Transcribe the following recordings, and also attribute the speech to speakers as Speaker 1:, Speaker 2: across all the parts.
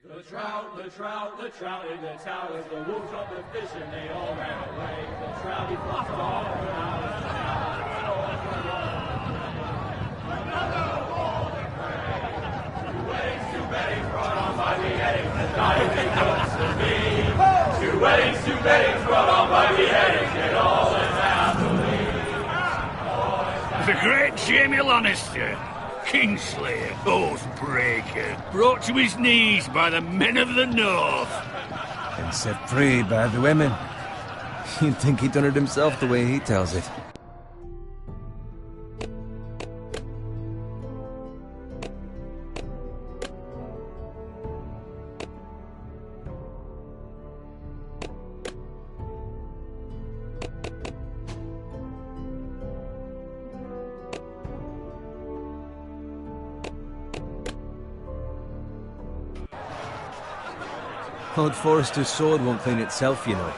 Speaker 1: The trout in the towers, the wolves of the fish, and they all ran away. The trout, he flopped all around. Another golden prey. 2 weddings, 2 beddings, brought on by beheadings, and dying they comes to me. 2 weddings, 2 beddings, brought on by beheadings, and all is happily.
Speaker 2: The great Jamie Lannister, Kingslayer, Oathbreaker, brought to his knees by the men of the North.
Speaker 3: And set free by the women. You'd think he'd done it himself the way he tells it. Old Forrester's sword won't clean itself, you know.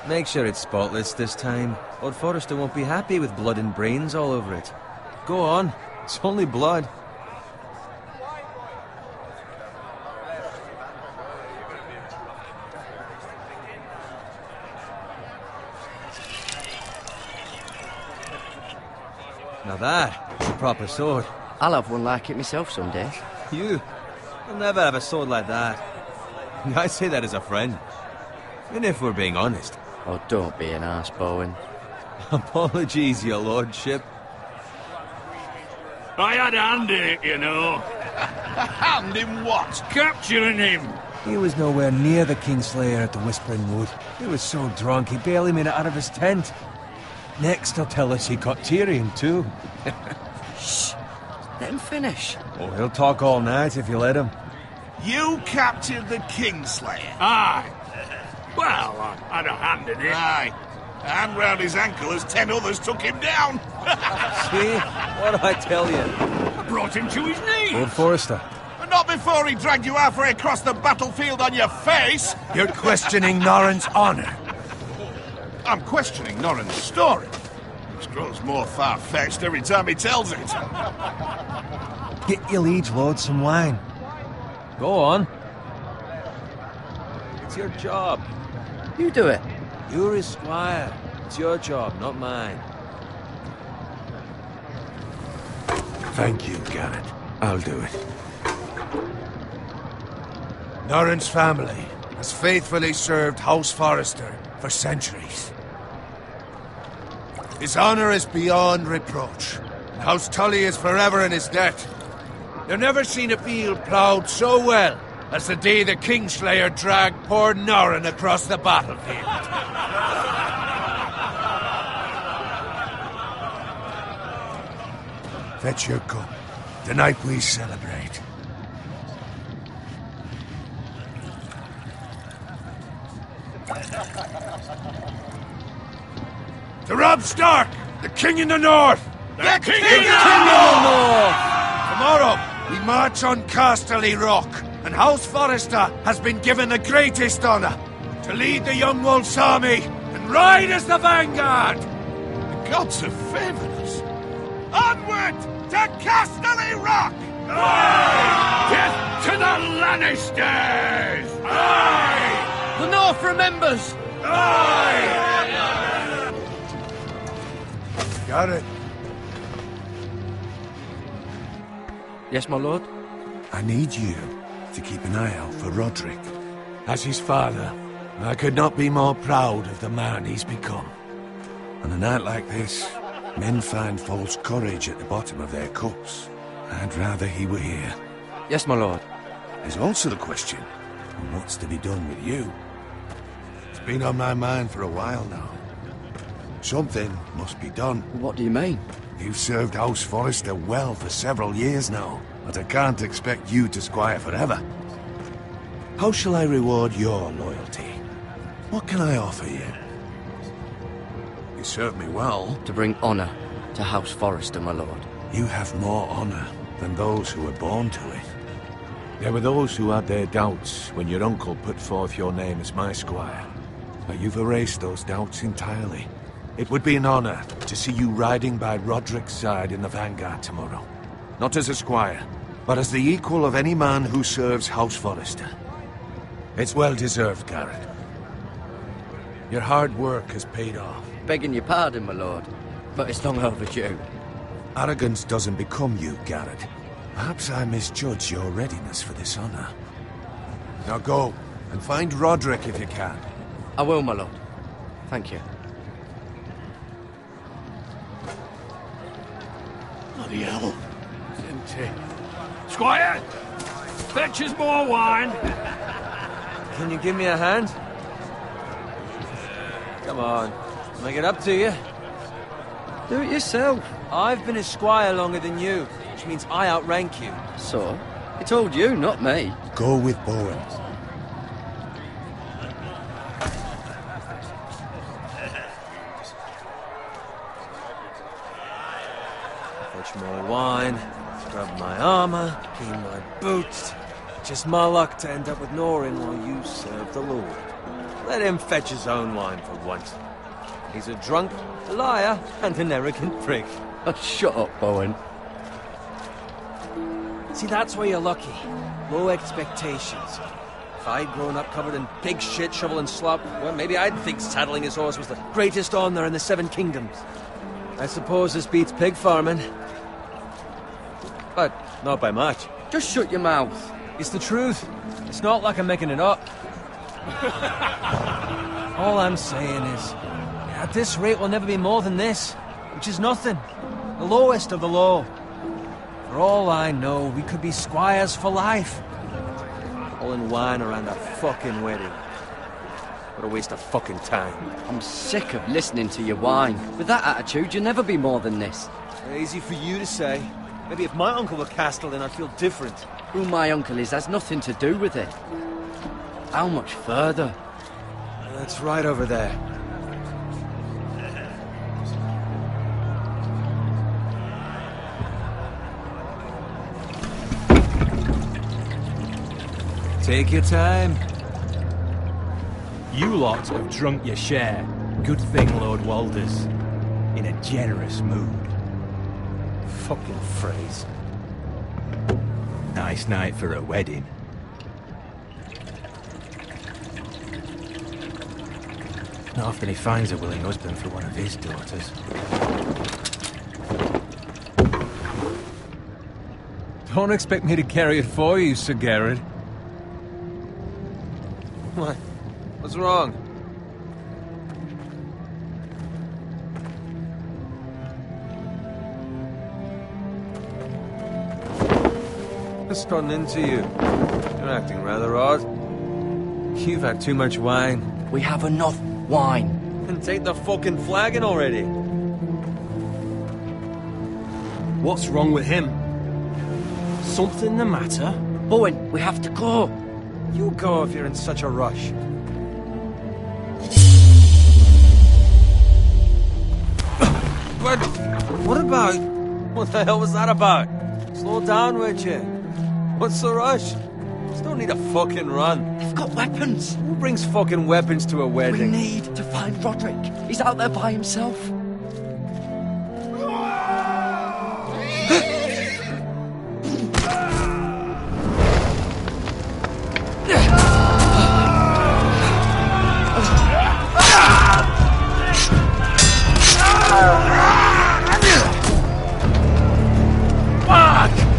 Speaker 3: Make sure it's spotless this time. Old Forrester won't be happy with blood and brains all over it. Go on, it's only blood. Now that's a proper sword.
Speaker 4: I'll have one like it myself someday.
Speaker 3: You'll never have a sword like that. I say that as a friend. And if we're being honest.
Speaker 4: Oh, don't be an arse, Bowen.
Speaker 3: Apologies, your lordship.
Speaker 2: I had a hand in it, you know.
Speaker 5: A hand in what?
Speaker 2: Capturing him.
Speaker 3: He was nowhere near the Kingslayer at the Whispering Wood. He was so drunk he barely made it out of his tent. Next, he'll tell us he caught Tyrion, too.
Speaker 4: Shh. Let him finish.
Speaker 3: Oh, he'll talk all night if you let him.
Speaker 5: You captured the Kingslayer?
Speaker 2: Aye. Well, I had a hand in it.
Speaker 5: Aye. A hand round his ankle as 10 others took him down.
Speaker 3: See? What do I tell you?
Speaker 2: I brought him to his knees.
Speaker 3: Old Forrester.
Speaker 5: But not before he dragged you halfway across the battlefield on your face.
Speaker 6: You're questioning Norrin's honor.
Speaker 5: I'm questioning Norrin's story. Which grows more far-fetched every time he tells it.
Speaker 3: Get your liege lord some wine. Go on. It's your job.
Speaker 4: You do it.
Speaker 3: You're his squire. It's your job, not mine.
Speaker 6: Thank you, Garrett. I'll do it. Norrin's family has faithfully served House Forrester for centuries. His honor is beyond reproach. House Tully is forever in his debt. You've never seen a field ploughed so well as the day the Kingslayer dragged poor Norrin across the battlefield. Fetch your cup. Tonight we celebrate. To Robb Stark, the King in the North!
Speaker 5: The King
Speaker 6: in the North! Tomorrow, we march on Casterly Rock, and House Forrester has been given the greatest honor to lead the Young Wolf's army and ride as the vanguard!
Speaker 5: The gods have favored us. Onward to Casterly Rock!
Speaker 2: Aye! Death to the Lannisters! Aye!
Speaker 4: The North remembers!
Speaker 2: Aye!
Speaker 6: Got it.
Speaker 4: Yes, my lord?
Speaker 6: I need you to keep an eye out for Roderick. As his father, I could not be more proud of the man he's become. On a night like this, men find false courage at the bottom of their cups. I'd rather he were here.
Speaker 4: Yes, my lord.
Speaker 6: There's also the question of what's to be done with you. It's been on my mind for a while now. Something must be done.
Speaker 4: What do you mean?
Speaker 6: You've served House Forrester well for several years now, but I can't expect you to squire forever. How shall I reward your loyalty? What can I offer you? You served me well.
Speaker 4: To bring honor to House Forrester, my lord.
Speaker 6: You have more honor than those who were born to it. There were those who had their doubts when your uncle put forth your name as my squire. but you've erased those doubts entirely. It would be an honor to see you riding by Roderick's side in the vanguard tomorrow. Not as a squire, but as the equal of any man who serves House Forrester. It's well deserved, Garrett. Your hard work has paid off.
Speaker 4: Begging your pardon, my lord, but it's long overdue.
Speaker 6: Arrogance doesn't become you, Garrett. Perhaps I misjudge your readiness for this honor. Now go, and find Roderick if you can.
Speaker 4: I will, my lord. Thank you.
Speaker 2: Bloody hell. It's empty. Squire! Fetch us more wine!
Speaker 3: Can you give me a hand? Come on. Make it up to you.
Speaker 4: Do it yourself.
Speaker 3: I've been a squire longer than you, which means I outrank you.
Speaker 4: So? He told you, not me.
Speaker 6: Go with Bowen.
Speaker 3: Fetch more wine, scrub my armor, clean my boots. Just my luck to end up with Norin while you serve the Lord. Let him fetch his own wine for once. He's a drunk, a liar, and an arrogant prick.
Speaker 4: Oh, shut up, Bowen.
Speaker 3: See, that's why you're lucky. Low expectations. If I'd grown up covered in pig shit, shovel and slop, well, maybe I'd think saddling his horse was the greatest honor in the Seven Kingdoms. I suppose this beats pig farming. But not by much.
Speaker 4: Just shut your mouth.
Speaker 3: It's the truth. It's not like I'm making it up. All I'm saying is, at this rate we'll never be more than this, which is nothing. The lowest of the low. For all I know, we could be squires for life. All in wine around a fucking wedding. What a waste of fucking time.
Speaker 4: I'm sick of listening to your whine. With that attitude, you'll never be more than this.
Speaker 3: Easy for you to say. Maybe if my uncle were Castellan, I'd feel different.
Speaker 4: Who my uncle is has nothing to do with it. How much further?
Speaker 3: That's right over there. Take your time.
Speaker 7: You lot have drunk your share. Good thing, Lord Walder's in a generous mood.
Speaker 3: Fucking phrase.
Speaker 7: Nice night for a wedding. Not often he finds a willing husband for one of his daughters.
Speaker 3: Don't expect me to carry it for you, Sir Garrett. What? What's wrong? What's gotten into you? You're acting rather odd. You've had too much wine.
Speaker 4: We have enough wine.
Speaker 3: Then take the fucking flagon already.
Speaker 7: What's wrong with him? Something the matter?
Speaker 4: Bowen, we have to go.
Speaker 3: You go if you're in such a rush. What about? What the hell was that about? Slow down, would you? What's the rush? There's no need to fucking run.
Speaker 4: They've got weapons.
Speaker 3: Who brings fucking weapons to a
Speaker 4: We
Speaker 3: wedding?
Speaker 4: need to find Roderick. He's out there by himself.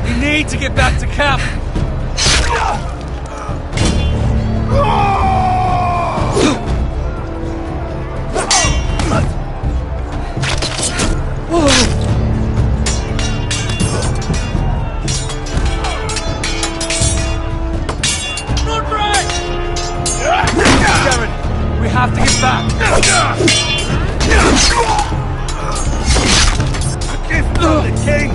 Speaker 3: We need to get back to camp. Garrett, we have to get back. Give the king.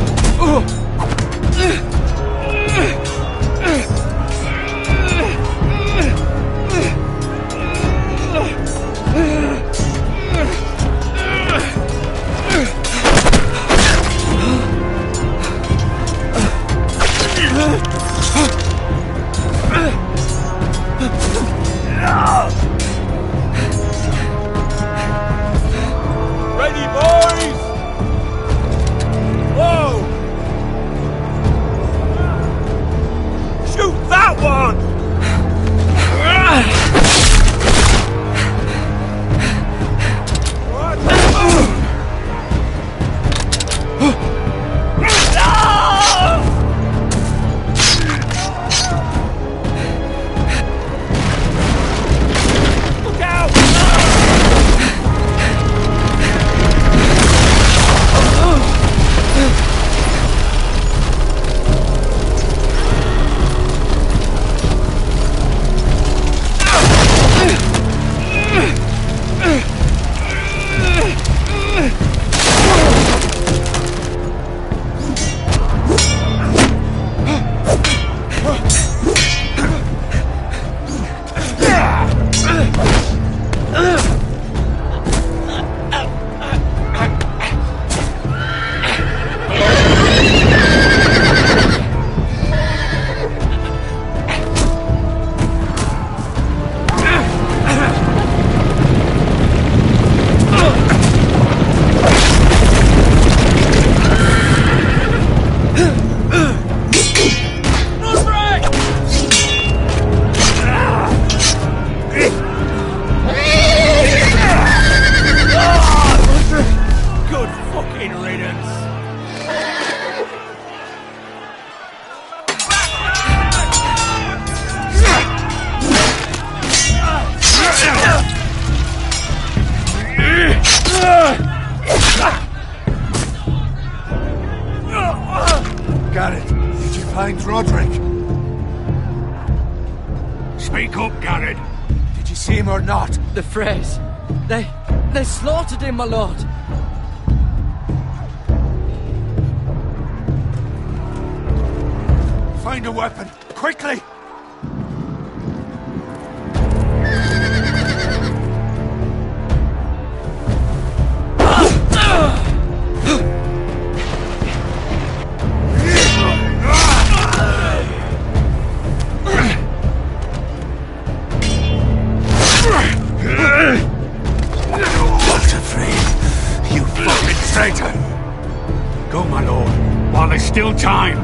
Speaker 6: Garrett, did you find Roderick?
Speaker 2: Speak up, Garrett.
Speaker 6: Did you see him or not?
Speaker 4: The Freys. They slaughtered him, my lord.
Speaker 6: Find a weapon, quickly!
Speaker 2: You fucking traitor! Go, my lord, while there's still time.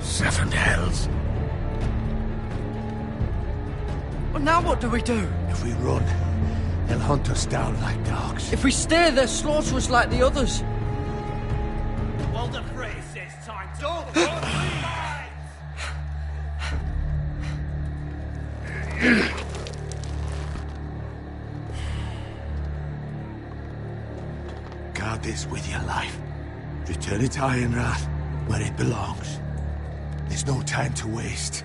Speaker 2: Seven hells.
Speaker 4: Well, now what do we do?
Speaker 6: If we run, they'll hunt us down like dogs.
Speaker 4: If we stay, they'll slaughter us like the others.
Speaker 1: Walder Frey says time to go.
Speaker 6: Guard this with your life. Return it to Ironrath, where it belongs. There's no time to waste.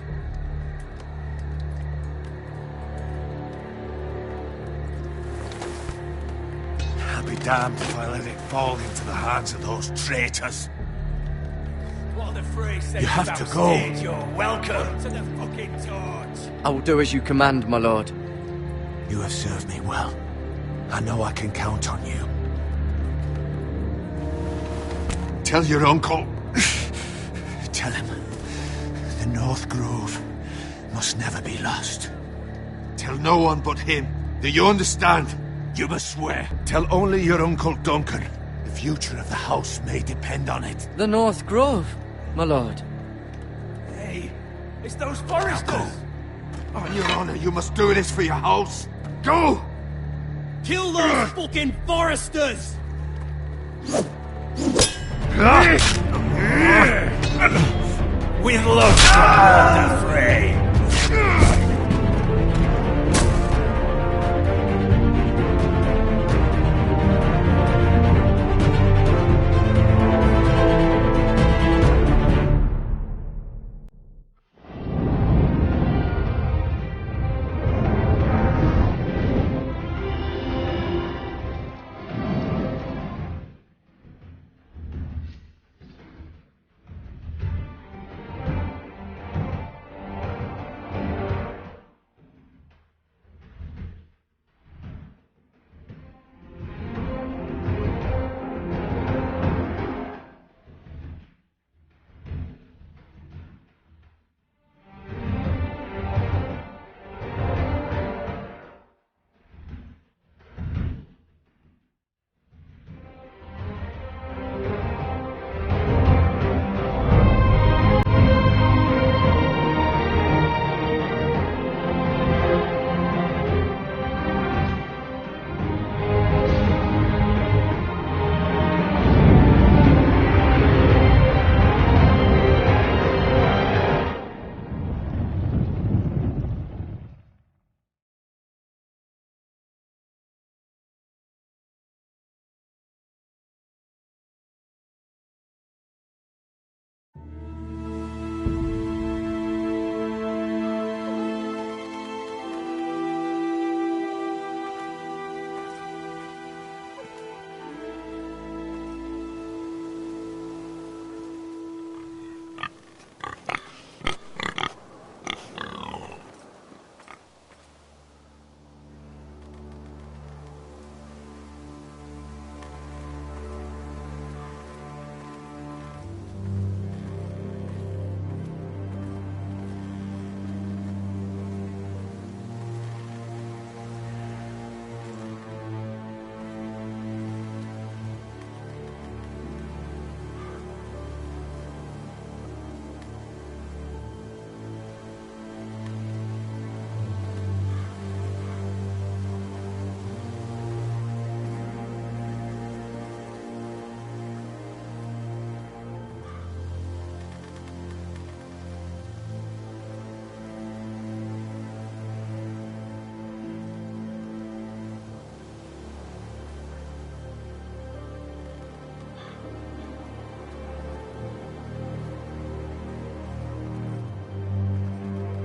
Speaker 6: I'll be damned if I let it fall into the hands of those traitors.
Speaker 1: Walder Frey says
Speaker 6: You have to go.
Speaker 1: You're welcome to the fucking torch.
Speaker 4: I will do as you command, my lord.
Speaker 6: You have served me well. I know I can count on you. Tell your uncle. Tell him the North Grove must never be lost. Tell no one but him. Do you understand? You must swear. Tell only your Uncle Duncan. The future of the house may depend on it.
Speaker 4: The North Grove, my lord.
Speaker 1: Hey, it's those foresters.
Speaker 6: Go. On your honor, you must do this for your house. Go!
Speaker 1: Kill those fucking foresters. With love, Walder Frey.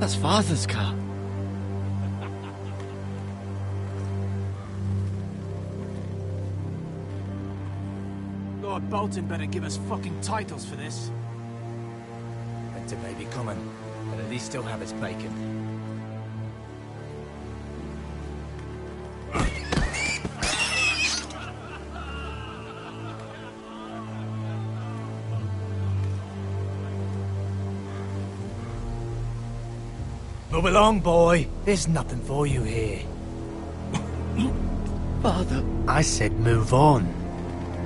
Speaker 4: That's Father's car.
Speaker 3: Lord Bolton better give us fucking titles for this.
Speaker 7: Winter may be coming, but at least still have his bacon. Move along, boy. There's nothing for you here.
Speaker 4: Father.
Speaker 7: I said move on.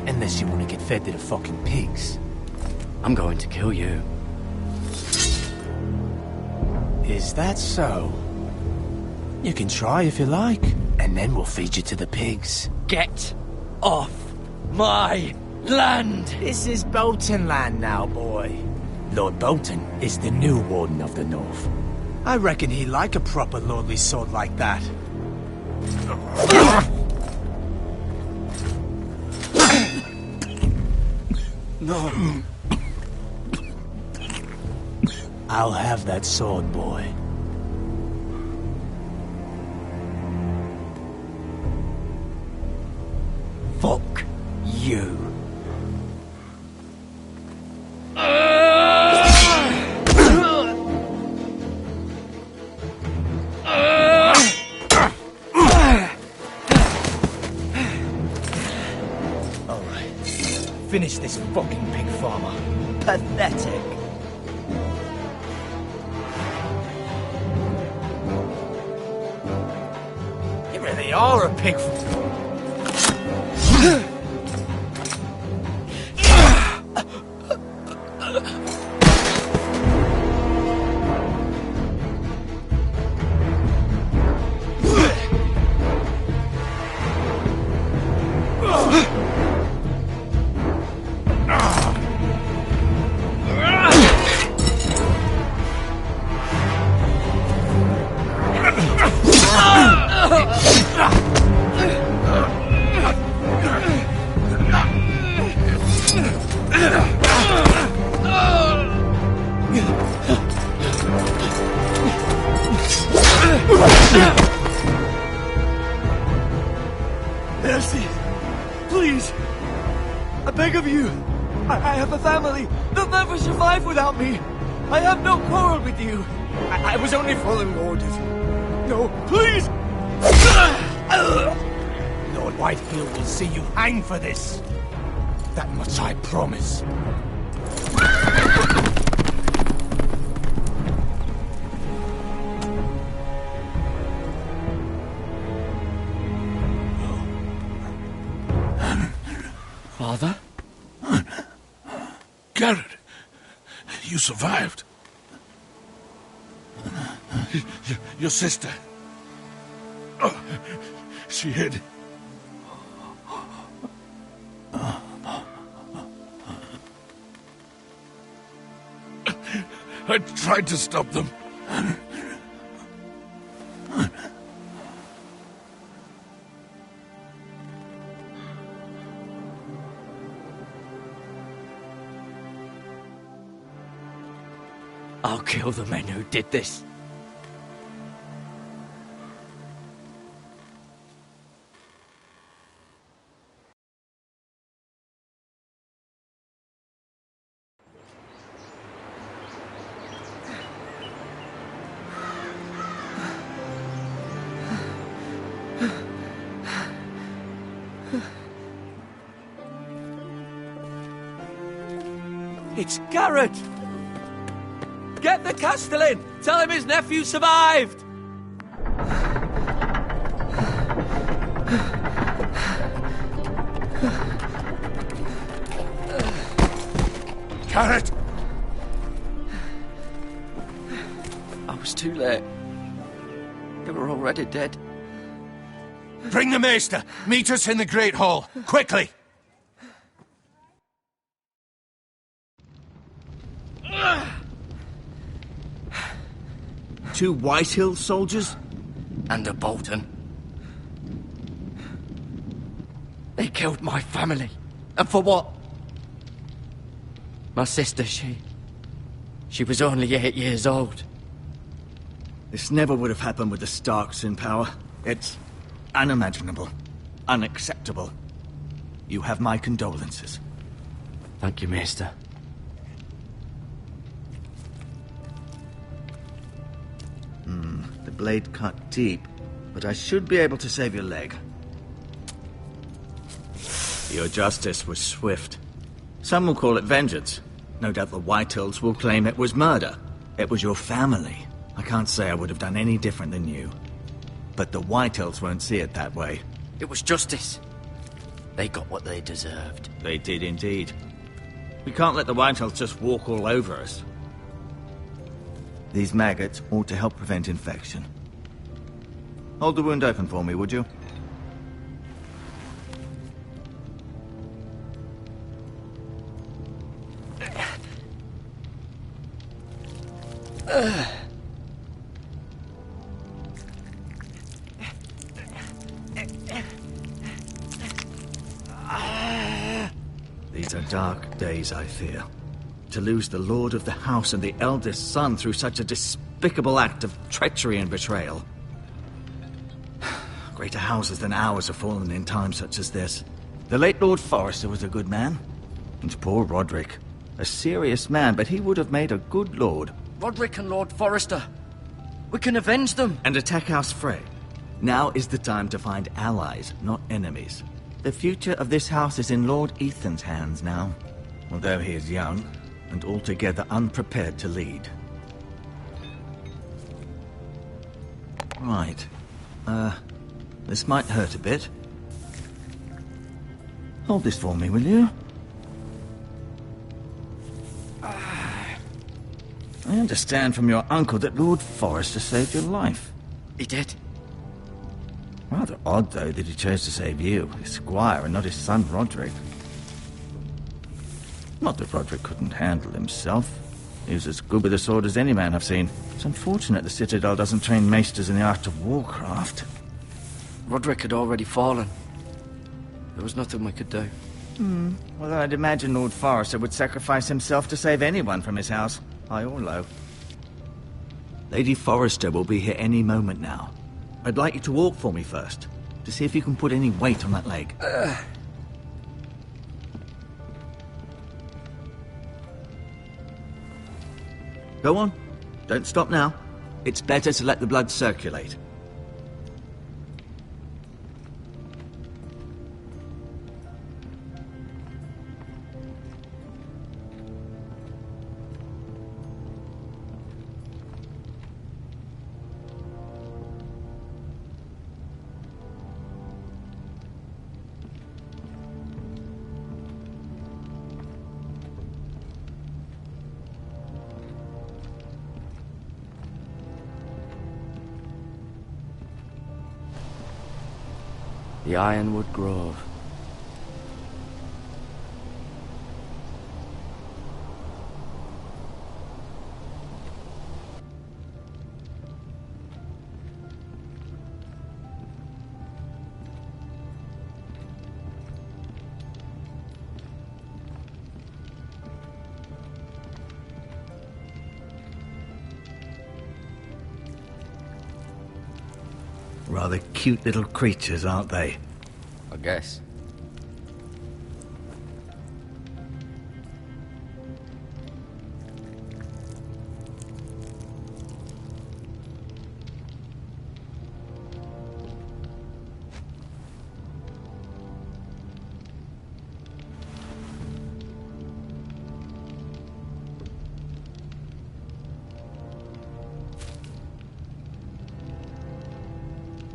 Speaker 7: Unless you want to get fed to the fucking pigs.
Speaker 4: I'm going to kill you.
Speaker 7: Is that so? You can try if you like, and then we'll feed you to the pigs.
Speaker 4: Get off my land!
Speaker 7: This is Bolton land now, boy. Lord Bolton is the new Warden of the North. I reckon he'd like a proper lordly sword like that.
Speaker 4: No.
Speaker 7: I'll have that sword, boy.
Speaker 4: Fuck you.
Speaker 7: Finish this fucking pig farmer.
Speaker 4: Pathetic.
Speaker 7: You really are a pig.
Speaker 8: Mercy! Please! I beg of you! I have a family! They'll never survive without me! I have no quarrel with you! I was only following orders. No, please!
Speaker 7: Lord Whitefield will see you hang for this. That much I promise.
Speaker 4: Father?
Speaker 5: Garrett, you survived. Your sister. Oh, she hid. I tried to stop them.
Speaker 4: I'll kill the men who did this.
Speaker 8: It's Garrett! Get the Castellan! Tell him his nephew survived!
Speaker 5: Garrett!
Speaker 4: I was too late. They were already dead.
Speaker 5: Bring the maester! Meet us in the Great Hall! Quickly!
Speaker 8: Two Whitehill soldiers?
Speaker 4: And a Bolton. They killed my family. And for what? My sister, she was only 8 years old.
Speaker 8: This never would have happened with the Starks in power. It's unimaginable. Unacceptable. You have my condolences.
Speaker 4: Thank you, Maester.
Speaker 8: The blade cut deep, but I should be able to save your leg. Your justice was swift. Some will call it vengeance. No doubt the Whitehills will claim it was murder. It was your family. I can't say I would have done any different than you. But the Whitehills won't see it that way.
Speaker 4: It was justice. They got what they deserved.
Speaker 8: They did indeed. We can't let the Whitehills just walk all over us. These maggots ought to help prevent infection. Hold the wound open for me, would you? These are dark days, I fear. To lose the lord of the house and the eldest son through such a despicable act of treachery and betrayal. Greater houses than ours have fallen in times such as this. The late Lord Forrester was a good man. And poor Roderick. A serious man, but he would have made a good lord.
Speaker 4: Roderick and Lord Forrester. We can avenge them.
Speaker 8: And attack House Frey. Now is the time to find allies, not enemies. The future of this house is in Lord Ethan's hands now. Although he is young, and altogether unprepared to lead. Right. This might hurt a bit. Hold this for me, will you? I understand from your uncle that Lord Forrester saved your life.
Speaker 4: He did.
Speaker 8: Rather odd, though, that he chose to save you, his squire, and not his son Roderick. Not that Roderick couldn't handle himself. He was as good with a sword as any man I've seen. It's unfortunate the Citadel doesn't train maesters in the art of warcraft.
Speaker 4: Roderick had already fallen. There was nothing we could do.
Speaker 8: Well, I'd imagine Lord Forrester would sacrifice himself to save anyone from his house, high or low. Lady Forrester will be here any moment now. I'd like you to walk for me first, to see if you can put any weight on that leg. Go on. Don't stop now. It's better to let the blood circulate.
Speaker 4: The Ironwood Grove.
Speaker 8: Rather cute little creatures, aren't they?
Speaker 4: I guess.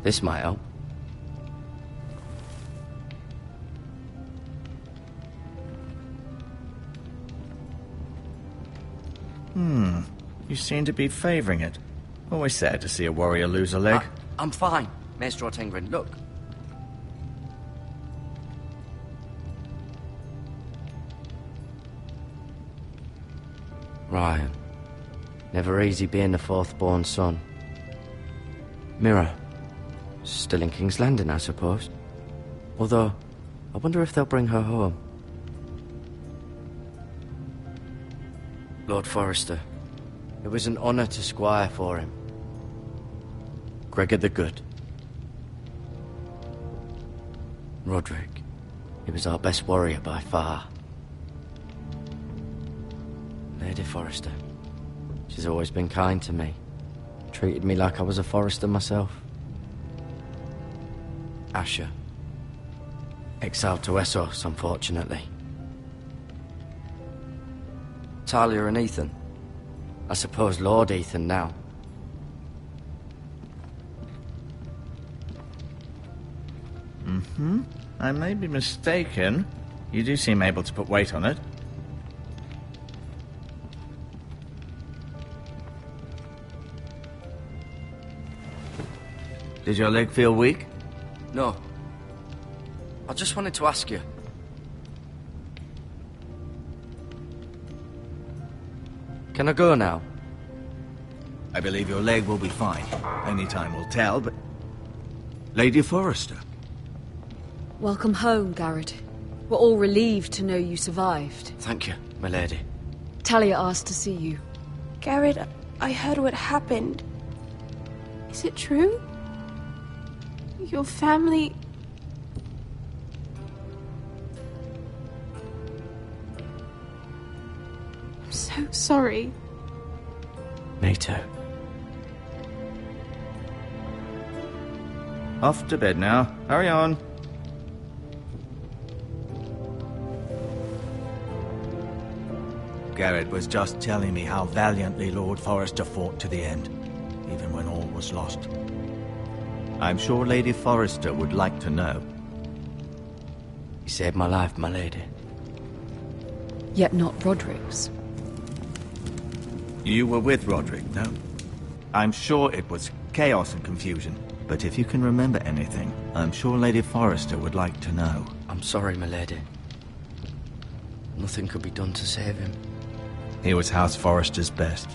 Speaker 4: This might help.
Speaker 8: You seem to be favouring it. Always sad to see a warrior lose a leg.
Speaker 4: I'm fine, Maester Ortengrin. Look. Ryan. Never easy being the fourth-born son. Mira. Still in King's Landing, I suppose. Although, I wonder if they'll bring her home. Lord Forrester. It was an honour to squire for him. Gregor the Good. Roderick. He was our best warrior by far. Lady Forrester. She's always been kind to me. Treated me like I was a Forrester myself. Asher. Exiled to Essos, unfortunately. Talia and Ethan. I suppose Lord Ethan now.
Speaker 9: I may be mistaken. You do seem able to put weight on it. Did your leg feel weak?
Speaker 4: No. I just wanted to ask you. Can I go now?
Speaker 9: I believe your leg will be fine. Only time will tell, but... Lady Forrester.
Speaker 10: Welcome home, Garrett. We're all relieved to know you survived.
Speaker 4: Thank you, my lady.
Speaker 10: Talia asked to see you.
Speaker 11: Garrett, I heard what happened. Is it true? Your family... I'm so sorry.
Speaker 4: Me too.
Speaker 9: Off to bed now. Hurry on. Garrett was just telling me how valiantly Lord Forrester fought to the end, even when all was lost. I'm sure Lady Forrester would like to know.
Speaker 4: You saved my life, my lady.
Speaker 10: Yet not Roderick's.
Speaker 9: You were with Roderick, no? I'm sure it was chaos and confusion, but if you can remember anything, I'm sure Lady Forrester would like to know.
Speaker 4: I'm sorry, my lady. Nothing could be done to save him.
Speaker 9: He was House Forrester's best.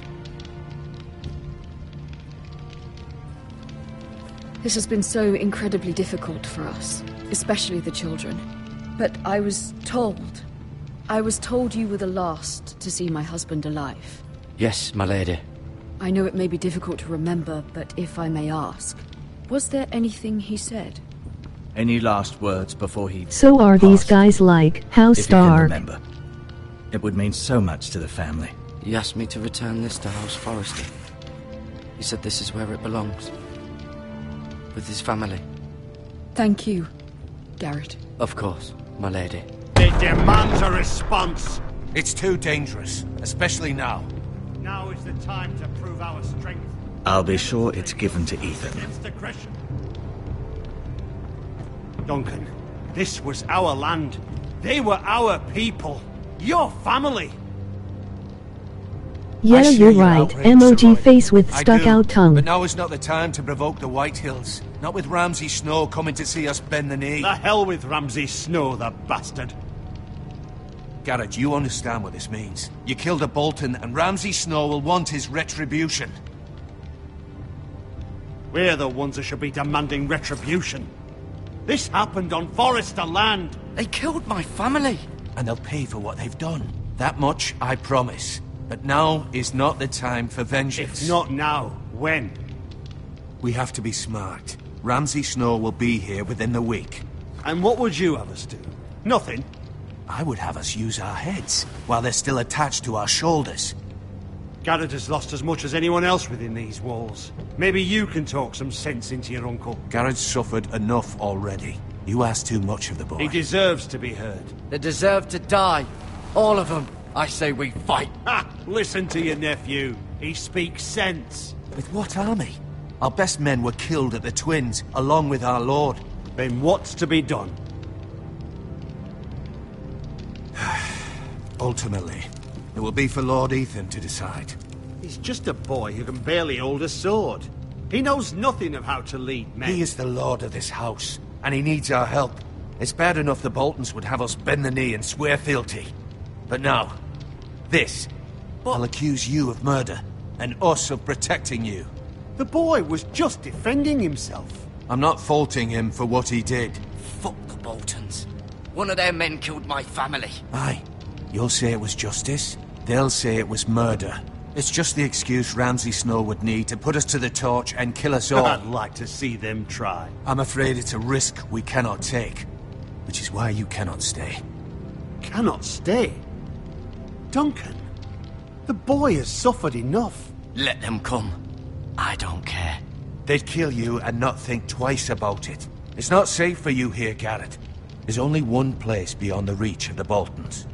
Speaker 10: This has been so incredibly difficult for us, especially the children. But I was told you were the last to see my husband alive.
Speaker 4: Yes, my lady.
Speaker 10: I know it may be difficult to remember, but if I may ask, was there anything he said?
Speaker 9: Any last words before he...
Speaker 12: So are these guys like House
Speaker 9: If you can
Speaker 12: Stark?
Speaker 9: remember. It would mean so much to the family.
Speaker 4: He asked me to return this to House Forrester. He said this is where it belongs. With his family.
Speaker 10: Thank you, Garrett.
Speaker 4: Of course, my lady.
Speaker 2: It demands a response.
Speaker 6: It's too dangerous, especially now.
Speaker 2: Now is the time to prove our strength.
Speaker 9: I'll be sure it's given to Ethan.
Speaker 2: Against aggression. Duncan, this was our land. They were our people. Your family.
Speaker 12: Yeah, you're right. Emoji face with stuck out tongue.
Speaker 6: But now is not the time to provoke the Whitehills. Not with Ramsay Snow coming to see us bend the knee.
Speaker 2: The hell with Ramsay Snow, the bastard.
Speaker 6: Garrett, you understand what this means. You killed a Bolton, and Ramsay Snow will want his retribution.
Speaker 2: We're the ones that should be demanding retribution. This happened on Forrester land.
Speaker 4: They killed my family.
Speaker 6: And they'll pay for what they've done. That much, I promise. But now is not the time for vengeance.
Speaker 2: If not now, when?
Speaker 6: We have to be smart. Ramsay Snow will be here within the week.
Speaker 2: And what would you have us do? Nothing.
Speaker 6: I would have us use our heads, while they're still attached to our shoulders.
Speaker 2: Garrett has lost as much as anyone else within these walls. Maybe you can talk some sense into your uncle.
Speaker 6: Garrett's suffered enough already. You ask too much of the boy.
Speaker 2: He deserves to be heard.
Speaker 4: They deserve to die. All of them. I say we fight.
Speaker 2: Ha! Listen to your nephew. He speaks sense.
Speaker 6: With what army? Our best men were killed at the Twins, along with our lord.
Speaker 2: Then what's to be done?
Speaker 6: Ultimately, it will be for Lord Ethan to decide.
Speaker 2: He's just a boy who can barely hold a sword. He knows nothing of how to lead men.
Speaker 6: He is the lord of this house, and he needs our help. It's bad enough the Boltons would have us bend the knee and swear fealty. But now, this. I'll accuse you of murder, and us of protecting you.
Speaker 2: The boy was just defending himself.
Speaker 6: I'm not faulting him for what he did.
Speaker 4: Fuck the Boltons. One of their men killed my family.
Speaker 6: Aye. You'll say it was justice, they'll say it was murder. It's just the excuse Ramsay Snow would need to put us to the torch and kill us all.
Speaker 13: I'd like to see them try.
Speaker 6: I'm afraid it's a risk we cannot take, which is why you cannot stay.
Speaker 13: Cannot stay? Duncan, the boy has suffered enough.
Speaker 4: Let them come. I don't care.
Speaker 6: They'd kill you and not think twice about it. It's not safe for you here, Garrett. There's only one place beyond the reach of the Boltons.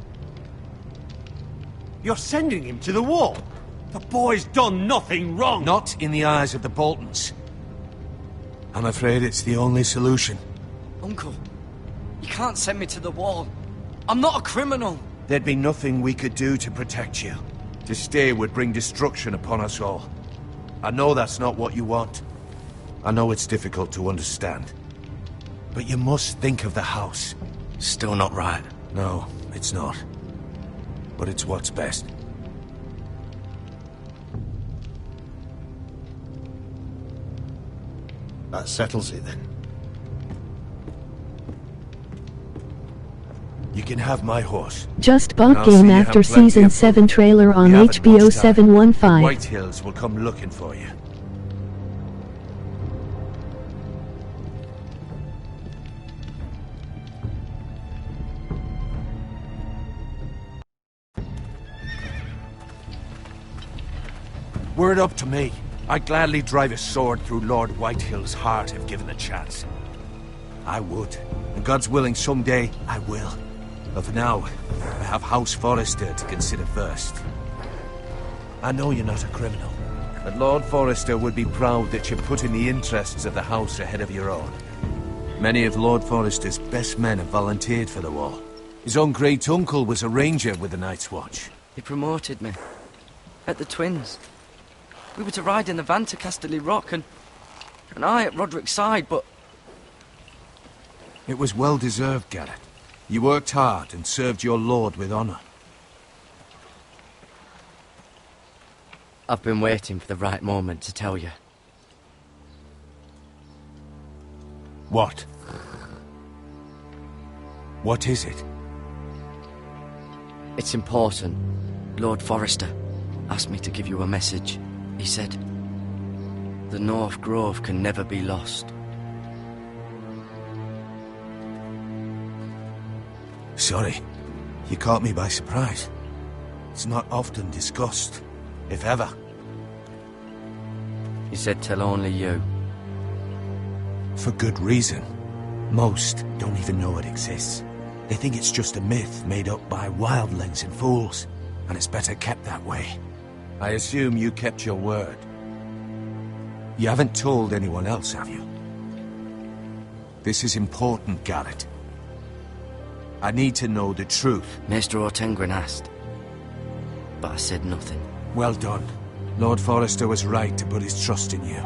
Speaker 13: You're sending him to the wall? The boy's done nothing wrong!
Speaker 6: Not in the eyes of the Boltons. I'm afraid it's the only solution.
Speaker 3: Uncle, you can't send me to the wall. I'm not a criminal.
Speaker 6: There'd be nothing we could do to protect you. To stay would bring destruction upon us all. I know that's not what you want. I know it's difficult to understand. But you must think of the house.
Speaker 4: Still not right.
Speaker 6: No, it's not. But it's what's best.
Speaker 13: That settles it then.
Speaker 6: You can have my horse.
Speaker 12: Just bought game after season 7 trailer on HBO 715.
Speaker 6: White Hills will come looking for you. Were it up to me, I'd gladly drive a sword through Lord Whitehill's heart if given the chance. I would. And God's willing, someday I will. But for now, I have House Forrester to consider first. I know you're not a criminal, but Lord Forrester would be proud that you're putting the interests of the house ahead of your own. Many of Lord Forrester's best men have volunteered for the war. His own great-uncle was a ranger with the Night's Watch.
Speaker 3: He promoted me. At the Twins. We were to ride in the van to Casterly Rock, and I at Roderick's side, but...
Speaker 6: It was well-deserved, Garrett. You worked hard and served your lord with honor.
Speaker 4: I've been waiting for the right moment to tell you.
Speaker 6: What? What is it?
Speaker 4: It's important. Lord Forrester asked me to give you a message. He said, the North Grove can never be lost.
Speaker 6: Sorry, you caught me by surprise. It's not often discussed, if ever.
Speaker 4: He said tell only you.
Speaker 6: For good reason. Most don't even know it exists. They think it's just a myth made up by wildlings and fools, and it's better kept that way. I assume you kept your word. You haven't told anyone else, have you? This is important, Garrett. I need to know the truth.
Speaker 4: Maester Ortengrin asked, but I said nothing.
Speaker 6: Well done. Lord Forrester was right to put his trust in you.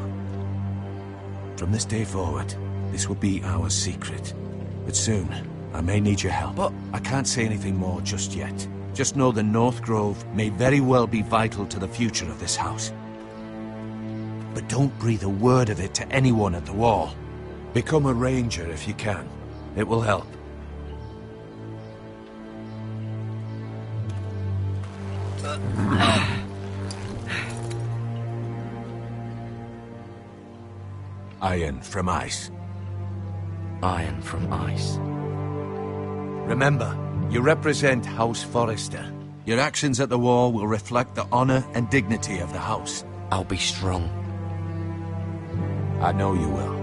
Speaker 6: From this day forward, this will be our secret. But soon, I may need your help. But I can't say anything more just yet. Just know the North Grove may very well be vital to the future of this house. But don't breathe a word of it to anyone at the wall. Become a ranger if you can. It will help. Iron from ice.
Speaker 4: Iron from ice.
Speaker 6: Remember, you represent House Forrester. Your actions at the war will reflect the honor and dignity of the house.
Speaker 4: I'll be strong.
Speaker 6: I know you will.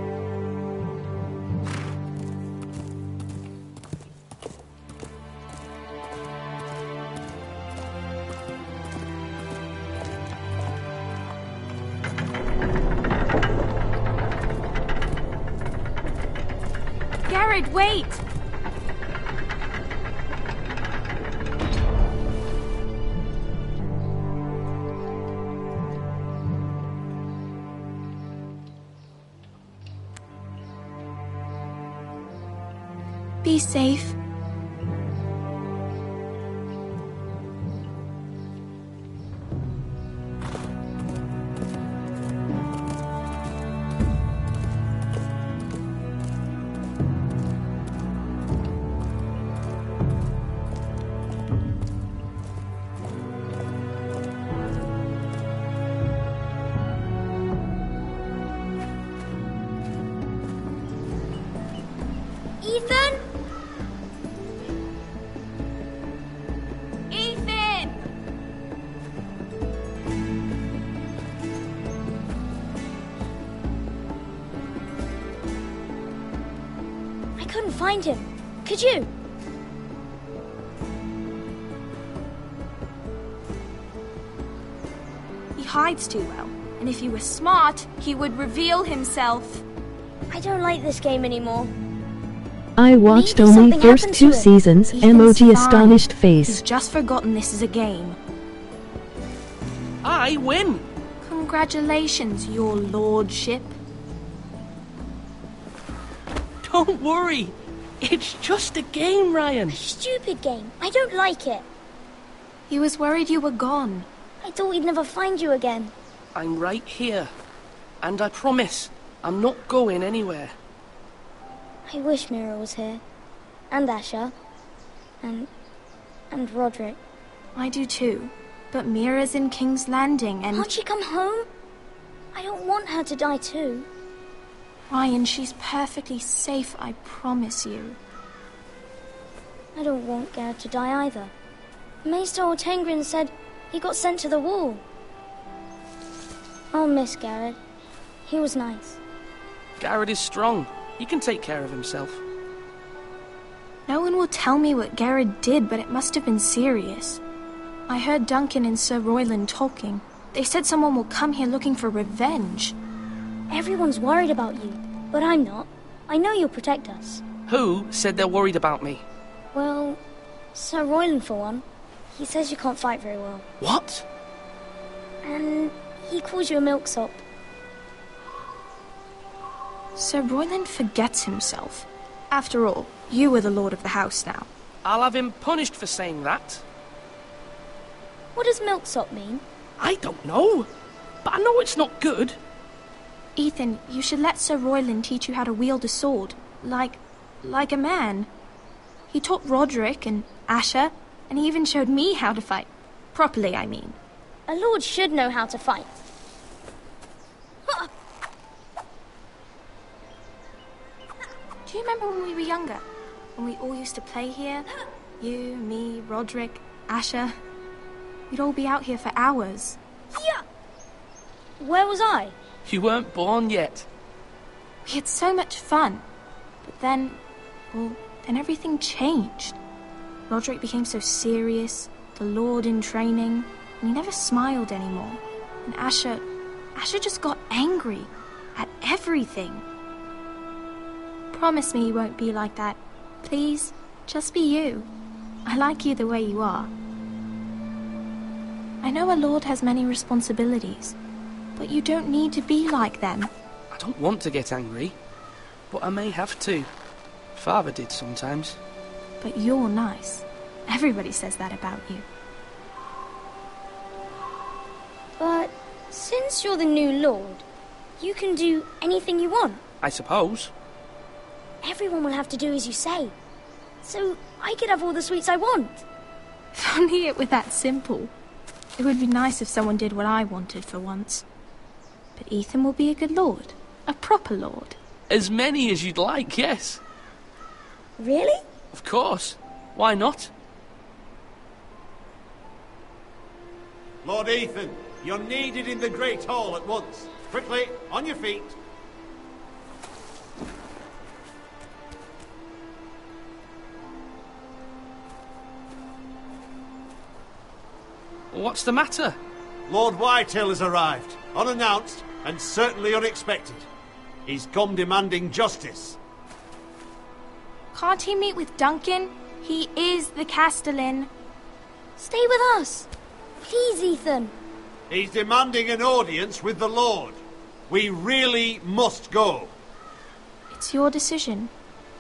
Speaker 11: Garrett, wait! Be safe.
Speaker 14: find him. Could you?
Speaker 11: He hides too well, and if he were smart, he would reveal himself.
Speaker 14: I don't like this game anymore.
Speaker 12: I watched
Speaker 14: Maybe
Speaker 12: only
Speaker 14: something
Speaker 12: first
Speaker 14: happened
Speaker 12: 2
Speaker 14: to him.
Speaker 12: seasons.
Speaker 11: Ethan's
Speaker 12: Emoji
Speaker 11: fine.
Speaker 12: astonished
Speaker 11: He's
Speaker 12: face.
Speaker 11: just forgotten this is a game.
Speaker 15: I win.
Speaker 11: Congratulations, your lordship.
Speaker 15: Don't worry. It's just a game, Ryan.
Speaker 14: Stupid game. I don't like it.
Speaker 11: He was worried you were gone.
Speaker 14: I thought we'd never find you again.
Speaker 15: I'm right here. And I promise, I'm not going anywhere.
Speaker 14: I wish Mira was here. And Asher. And Roderick.
Speaker 11: I do too. But Mira's in King's Landing and...
Speaker 14: Can't she come home? I don't want her to die too.
Speaker 11: Ryan, she's perfectly safe, I promise you.
Speaker 14: I don't want Garrett to die either. Maester Ortengrin said he got sent to the wall. I'll miss Garrett. He was nice.
Speaker 15: Garrett is strong. He can take care of himself.
Speaker 11: No one will tell me what Garrett did, but it must have been serious. I heard Duncan and Sir Royland talking. They said someone will come here looking for revenge.
Speaker 14: Everyone's worried about you, but I'm not. I know you'll protect us.
Speaker 15: Who said they're worried about me?
Speaker 14: Well, Sir Royland for one. He says you can't fight very well.
Speaker 15: What?
Speaker 14: And he calls you a milksop.
Speaker 11: Sir Royland forgets himself. After all, you are the lord of the house now.
Speaker 15: I'll have him punished for saying that.
Speaker 14: What does milksop mean?
Speaker 15: I don't know, but I know it's not good.
Speaker 11: Ethan, you should let Sir Royland teach you how to wield a sword. Like a man. He taught Roderick and Asher, and he even showed me how to fight. Properly, I mean.
Speaker 14: A lord should know how to fight.
Speaker 11: Do you remember when we were younger? When we all used to play here? You, me, Roderick, Asher. We'd all be out here for hours.
Speaker 14: Yeah. Where was I?
Speaker 15: You weren't born yet.
Speaker 11: We had so much fun. But then everything changed. Roderick became so serious, the Lord in training, and he never smiled anymore. And Asher just got angry at everything. Promise me you won't be like that. Please, just be you. I like you the way you are. I know a lord has many responsibilities, but you don't need to be like them.
Speaker 15: I don't want to get angry, but I may have to. Father did sometimes.
Speaker 11: But you're nice. Everybody says that about you.
Speaker 14: But since you're the new lord, you can do anything you want.
Speaker 15: I suppose.
Speaker 14: Everyone will have to do as you say. So I could have all the sweets I want.
Speaker 11: If only it were that simple. It would be nice if someone did what I wanted for once. But Ethan will be a good lord. A proper lord.
Speaker 15: As many as you'd like, yes.
Speaker 14: Really?
Speaker 15: Of course. Why not?
Speaker 13: Lord Ethan, you're needed in the Great Hall at once. Quickly, on your feet.
Speaker 15: What's the matter?
Speaker 13: Lord Whitetail has arrived, unannounced and certainly unexpected. He's come demanding justice.
Speaker 11: Can't he meet with Duncan? He is the Castellan.
Speaker 14: Stay with us. Please, Ethan.
Speaker 13: He's demanding an audience with the Lord. We really must go.
Speaker 11: It's your decision.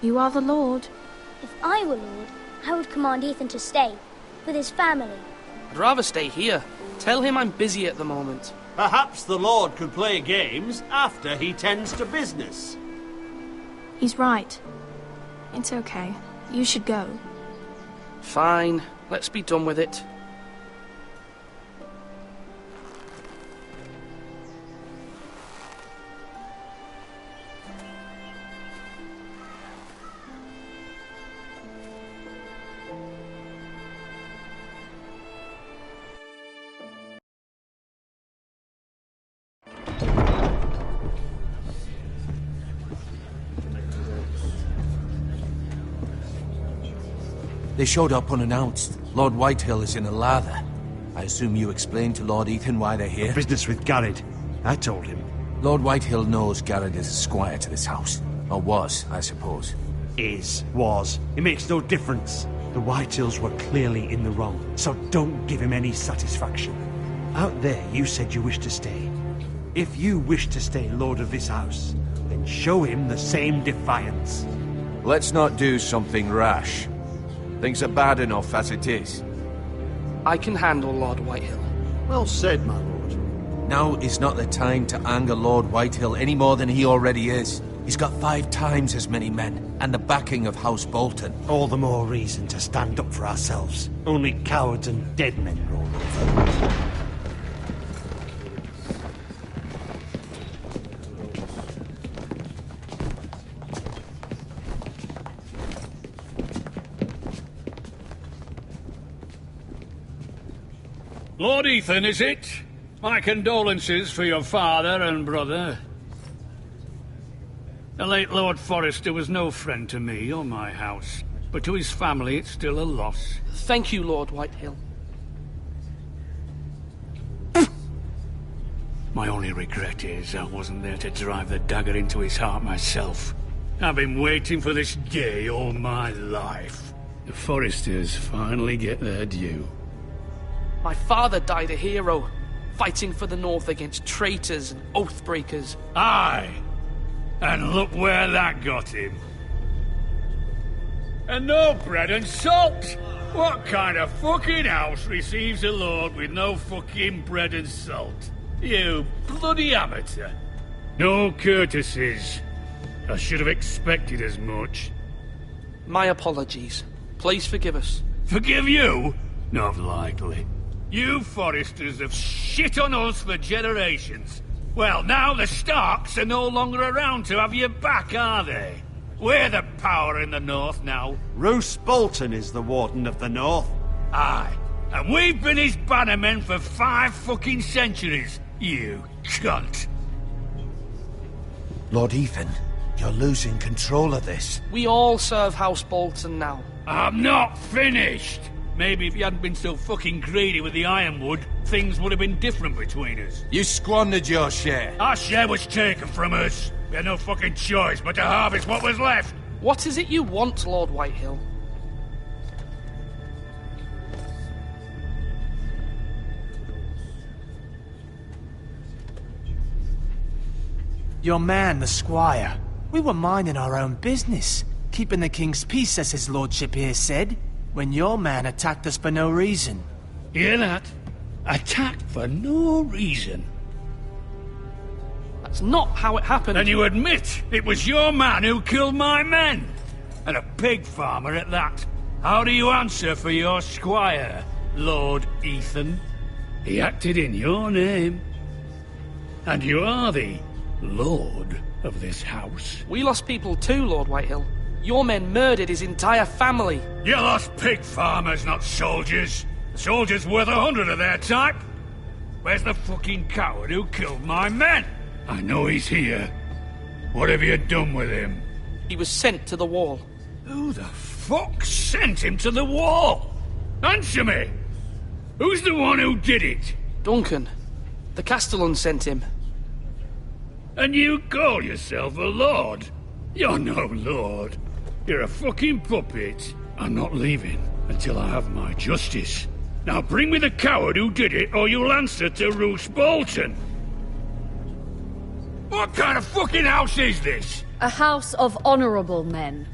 Speaker 11: You are the Lord.
Speaker 14: If I were Lord, I would command Ethan to stay, with his family.
Speaker 15: I'd rather stay here. Tell him I'm busy at the moment.
Speaker 13: Perhaps the Lord could play games after he tends to business.
Speaker 11: He's right. It's okay. You should go.
Speaker 15: Fine. Let's be done with it.
Speaker 6: They showed up unannounced. Lord Whitehill is in a lather. I assume you explained to Lord Ethan why they're here?
Speaker 13: Business with Garrett. I told him.
Speaker 6: Lord Whitehill knows Garrett is a squire to this house. Or was, I suppose.
Speaker 13: Was. It makes no difference. The Whitehills were clearly in the wrong, so don't give him any satisfaction. Out there, you said you wished to stay. If you wish to stay lord of this house, then show him the same defiance.
Speaker 6: Let's not do something rash. Things are bad enough as it is.
Speaker 15: I can handle Lord Whitehill.
Speaker 13: Well said, my lord.
Speaker 6: Now is not the time to anger Lord Whitehill any more than he already is. He's got 5 times as many men, and the backing of House Bolton.
Speaker 13: All the more reason to stand up for ourselves. Only cowards and dead men roll over.
Speaker 2: Lord Ethan, is it? My condolences for your father and brother. The late Lord Forrester was no friend to me or my house, but to his family it's still a loss.
Speaker 15: Thank you, Lord Whitehill.
Speaker 2: My only regret is I wasn't there to drive the dagger into his heart myself. I've been waiting for this day all my life. The Forresters finally get their due.
Speaker 15: My father died a hero, fighting for the North against traitors and oath-breakers.
Speaker 2: Aye! And look where that got him. And no bread and salt! What kind of fucking house receives a lord with no fucking bread and salt? You bloody amateur. No courtesies. I should have expected as much.
Speaker 15: My apologies. Please forgive us.
Speaker 2: Forgive you? Not likely. You Forresters have shit on us for generations. Well, now the Starks are no longer around to have you back, are they? We're the power in the North now.
Speaker 13: Roose Bolton is the Warden of the North.
Speaker 2: Aye. And we've been his bannermen for 5 fucking centuries, you cunt.
Speaker 6: Lord Ethan, you're losing control of this.
Speaker 15: We all serve House Bolton now.
Speaker 2: I'm not finished! Maybe if you hadn't been so fucking greedy with the ironwood, things would have been different between us.
Speaker 6: You squandered your share.
Speaker 2: Our share was taken from us. We had no fucking choice but to harvest what was left.
Speaker 15: What is it you want, Lord Whitehill?
Speaker 7: Your man, the squire. We were minding our own business, keeping the king's peace, as his lordship here said, when your man attacked us for no reason.
Speaker 2: Hear that? Attacked for no reason.
Speaker 15: That's not how it happened.
Speaker 2: And you admit it was your man who killed my men? And a pig farmer at that. How do you answer for your squire, Lord Ethan? He acted in your name. And you are the lord of this house.
Speaker 15: We lost people too, Lord Whitehill. Your men murdered his entire family.
Speaker 2: You lost pig farmers, not soldiers. The soldiers worth 100 of their type. Where's the fucking coward who killed my men? I know he's here. What have you done with him?
Speaker 15: He was sent to the wall.
Speaker 2: Who the fuck sent him to the wall? Answer me! Who's the one who did it?
Speaker 15: Duncan. The Castellan sent him.
Speaker 2: And you call yourself a lord? You're no lord. You're a fucking puppet. I'm not leaving until I have my justice. Now bring me the coward who did it, or you'll answer to Roose Bolton. What kind of fucking house is this?
Speaker 10: A house of honorable men.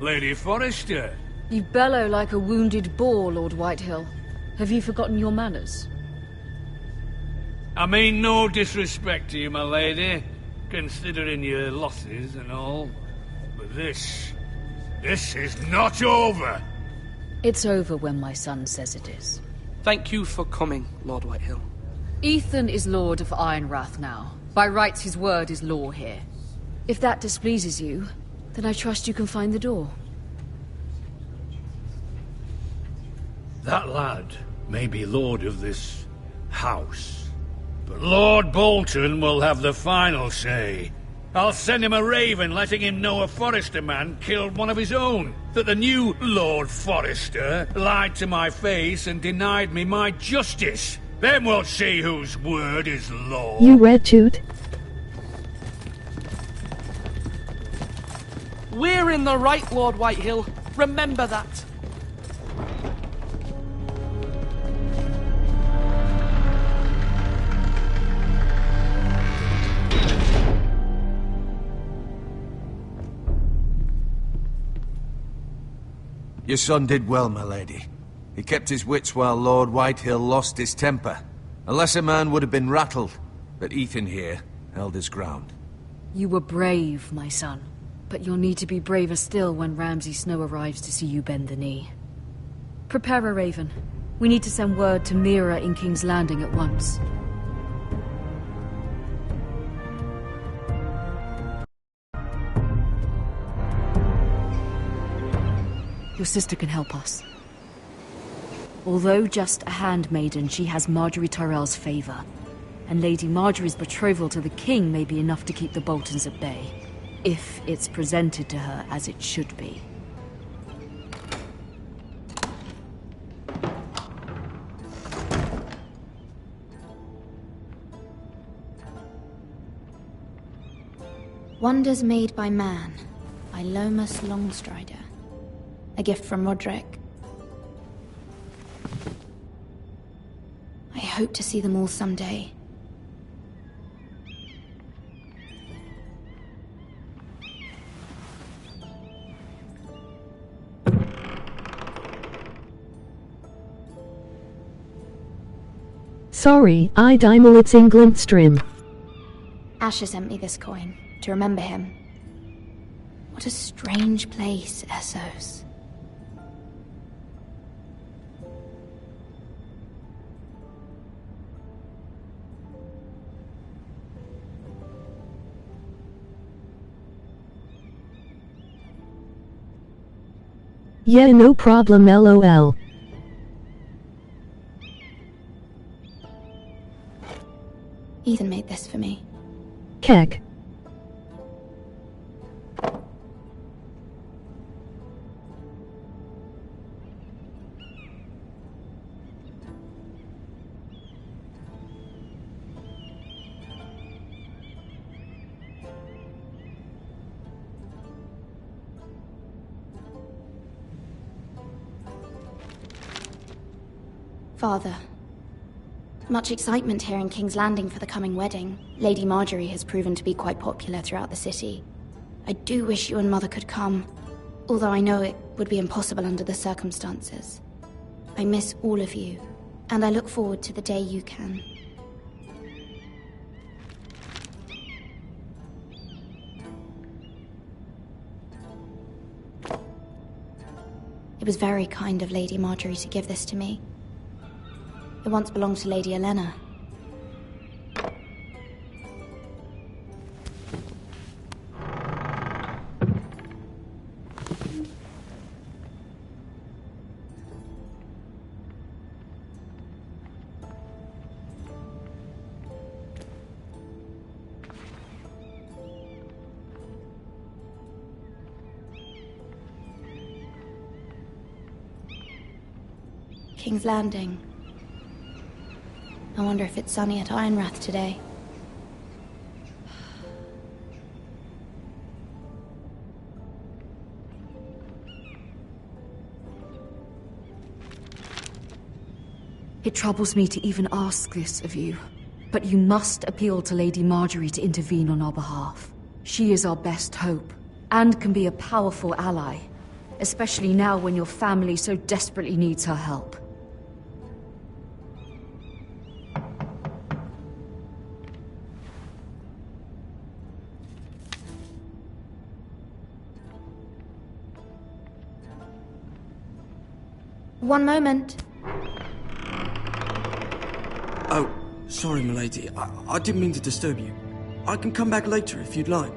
Speaker 2: Lady Forrester.
Speaker 10: You bellow like a wounded boar, Lord Whitehill. Have you forgotten your manners?
Speaker 2: I mean no disrespect to you, my lady, considering your losses and all. But this is not over.
Speaker 10: It's over when my son says it is.
Speaker 15: Thank you for coming, Lord Whitehill.
Speaker 10: Ethan is Lord of Ironrath now. By rights, his word is law here. If that displeases you, then I trust you can find the door.
Speaker 2: That lad may be lord of this house, but Lord Bolton will have the final say. I'll send him a raven letting him know a Forrester man killed one of his own. That the new Lord Forrester lied to my face and denied me my justice. Then we'll see whose word is law.
Speaker 12: You red toot.
Speaker 15: We're in the right, Lord Whitehill. Remember that.
Speaker 6: Your son did well, my lady. He kept his wits while Lord Whitehill lost his temper. A lesser man would have been rattled, but Ethan here held his ground.
Speaker 10: You were brave, my son. But you'll need to be braver still when Ramsay Snow arrives to see you bend the knee. Prepare a raven. We need to send word to Mira in King's Landing at once. Your sister can help us. Although just a handmaiden, she has Marjorie Tyrell's favor. And Lady Marjorie's betrothal to the king may be enough to keep the Boltons at bay. If it's presented to her as it should be.
Speaker 11: Wonders Made by Man, by Lomas Longstrider. A gift from Roderick. I hope to see them all someday.
Speaker 12: Sorry, I Daimel it's England stream.
Speaker 11: Asher sent me this coin, to remember him. What a strange place, Essos.
Speaker 12: Yeah, no problem, lol.
Speaker 11: Ethan made this for me.
Speaker 12: Keck.
Speaker 11: Father. Much excitement here in King's Landing for the coming wedding. Lady Marjorie has proven to be quite popular throughout the city. I do wish you and Mother could come, although I know it would be impossible under the circumstances. I miss all of you, and I look forward to the day you can. It was very kind of Lady Marjorie to give this to me. It once belonged to Lady Elena. King's Landing. I wonder if it's sunny at Ironrath today.
Speaker 10: It troubles me to even ask this of you, but you must appeal to Lady Marjorie to intervene on our behalf. She is our best hope, and can be a powerful ally, especially now when your family so desperately needs her help.
Speaker 11: One moment.
Speaker 16: Oh, sorry, milady. I didn't mean to disturb you. I can come back later if you'd like.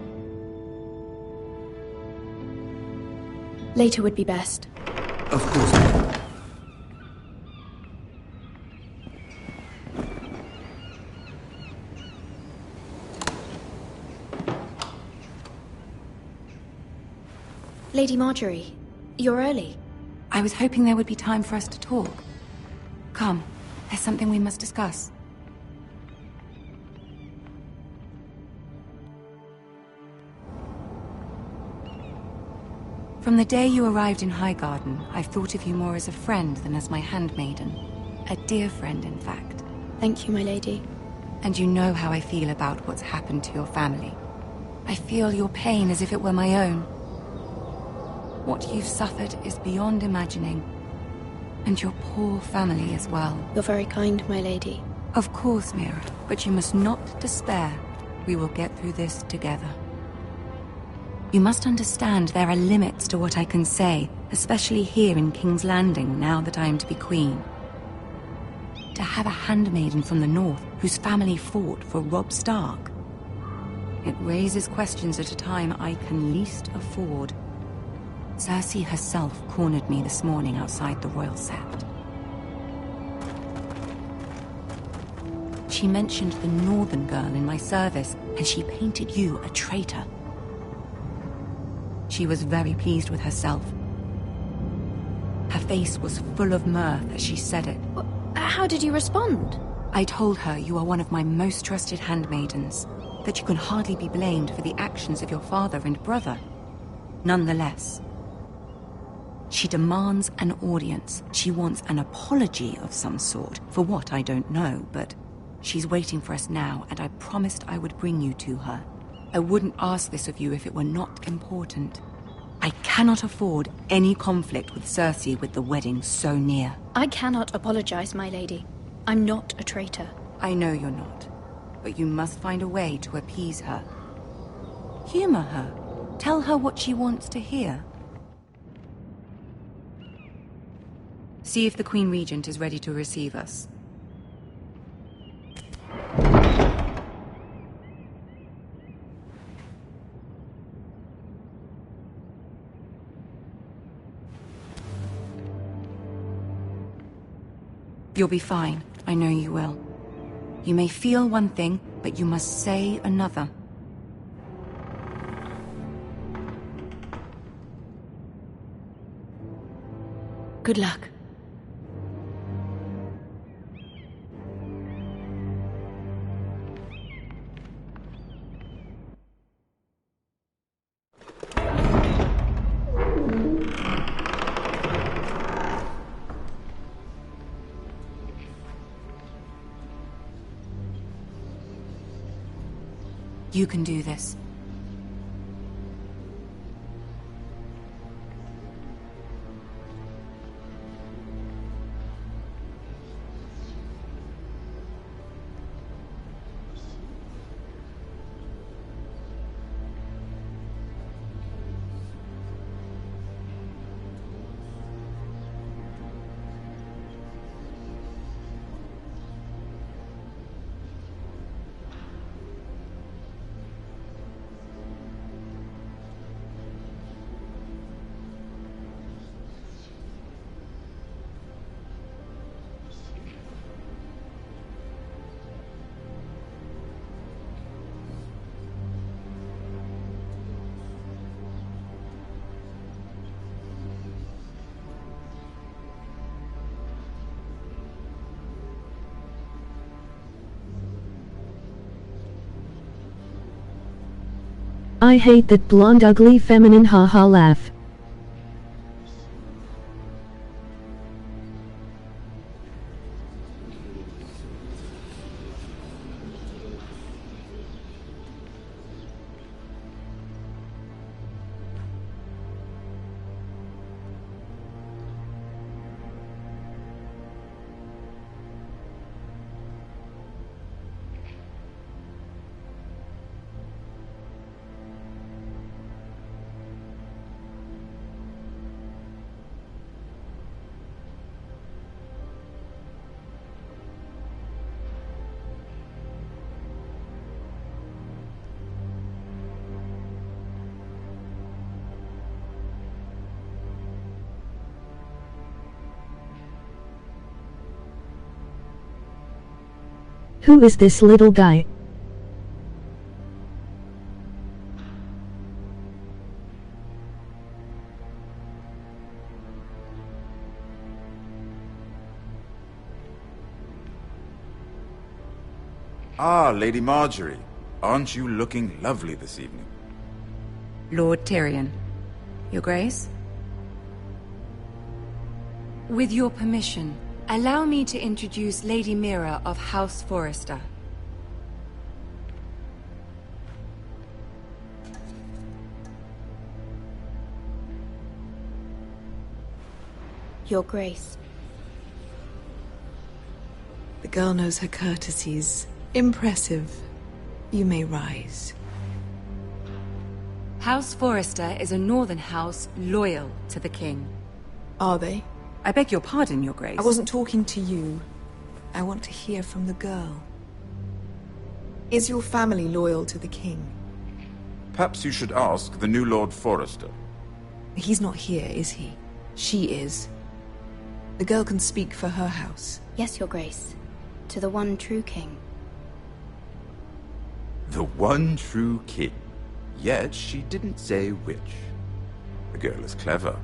Speaker 11: Later would be best.
Speaker 16: Of course.
Speaker 17: Lady Marjorie, you're early.
Speaker 18: I was hoping there would be time for us to talk. Come, there's something we must discuss. From the day you arrived in Highgarden, I've thought of you more as a friend than as my handmaiden. A dear friend, in fact.
Speaker 17: Thank you, my lady.
Speaker 18: And you know how I feel about what's happened to your family. I feel your pain as if it were my own. What you've suffered is beyond imagining. And your poor family as well.
Speaker 17: You're very kind, my lady.
Speaker 18: Of course, Mira, but you must not despair. We will get through this together. You must understand there are limits to what I can say, especially here in King's Landing, now that I am to be queen. To have a handmaiden from the north whose family fought for Robb Stark. It raises questions at a time I can least afford. Cersei herself cornered me this morning outside the Royal Sept. She mentioned the northern girl in my service, and she painted you a traitor. She was very pleased with herself. Her face was full of mirth as she said it.
Speaker 17: How did you respond?
Speaker 18: I told her you are one of my most trusted handmaidens, that you can hardly be blamed for the actions of your father and brother. Nonetheless, she demands an audience. She wants an apology of some sort, for what I don't know, but she's waiting for us now, and I promised I would bring you to her. I wouldn't ask this of you if it were not important. I cannot afford any conflict with Cersei with the wedding so near.
Speaker 17: I cannot apologize, my lady. I'm not a traitor.
Speaker 18: I know you're not, but you must find a way to appease her. Humor her. Tell her what she wants to hear. See if the Queen Regent is ready to receive us. You'll be fine. I know you will. You may feel one thing, but you must say another.
Speaker 17: Good luck.
Speaker 18: You can do this.
Speaker 12: I hate that blonde ugly feminine haha laugh. Who is this little guy?
Speaker 19: Ah, Lady Marjorie. Aren't you looking lovely this evening?
Speaker 18: Lord Tyrion. Your Grace? With your permission, allow me to introduce Lady Mira of House Forrester.
Speaker 17: Your Grace.
Speaker 20: The girl knows her courtesies. Impressive. You may rise.
Speaker 18: House Forrester is a northern house loyal to the king.
Speaker 20: Are they?
Speaker 18: I beg your pardon, Your Grace.
Speaker 20: I wasn't talking to you. I want to hear from the girl. Is your family loyal to the king?
Speaker 19: Perhaps you should ask the new Lord Forrester.
Speaker 20: He's not here, is he? She is. The girl can speak for her house.
Speaker 17: Yes, Your Grace. To the one true king.
Speaker 19: The one true king. Yet she didn't say which. The girl is clever.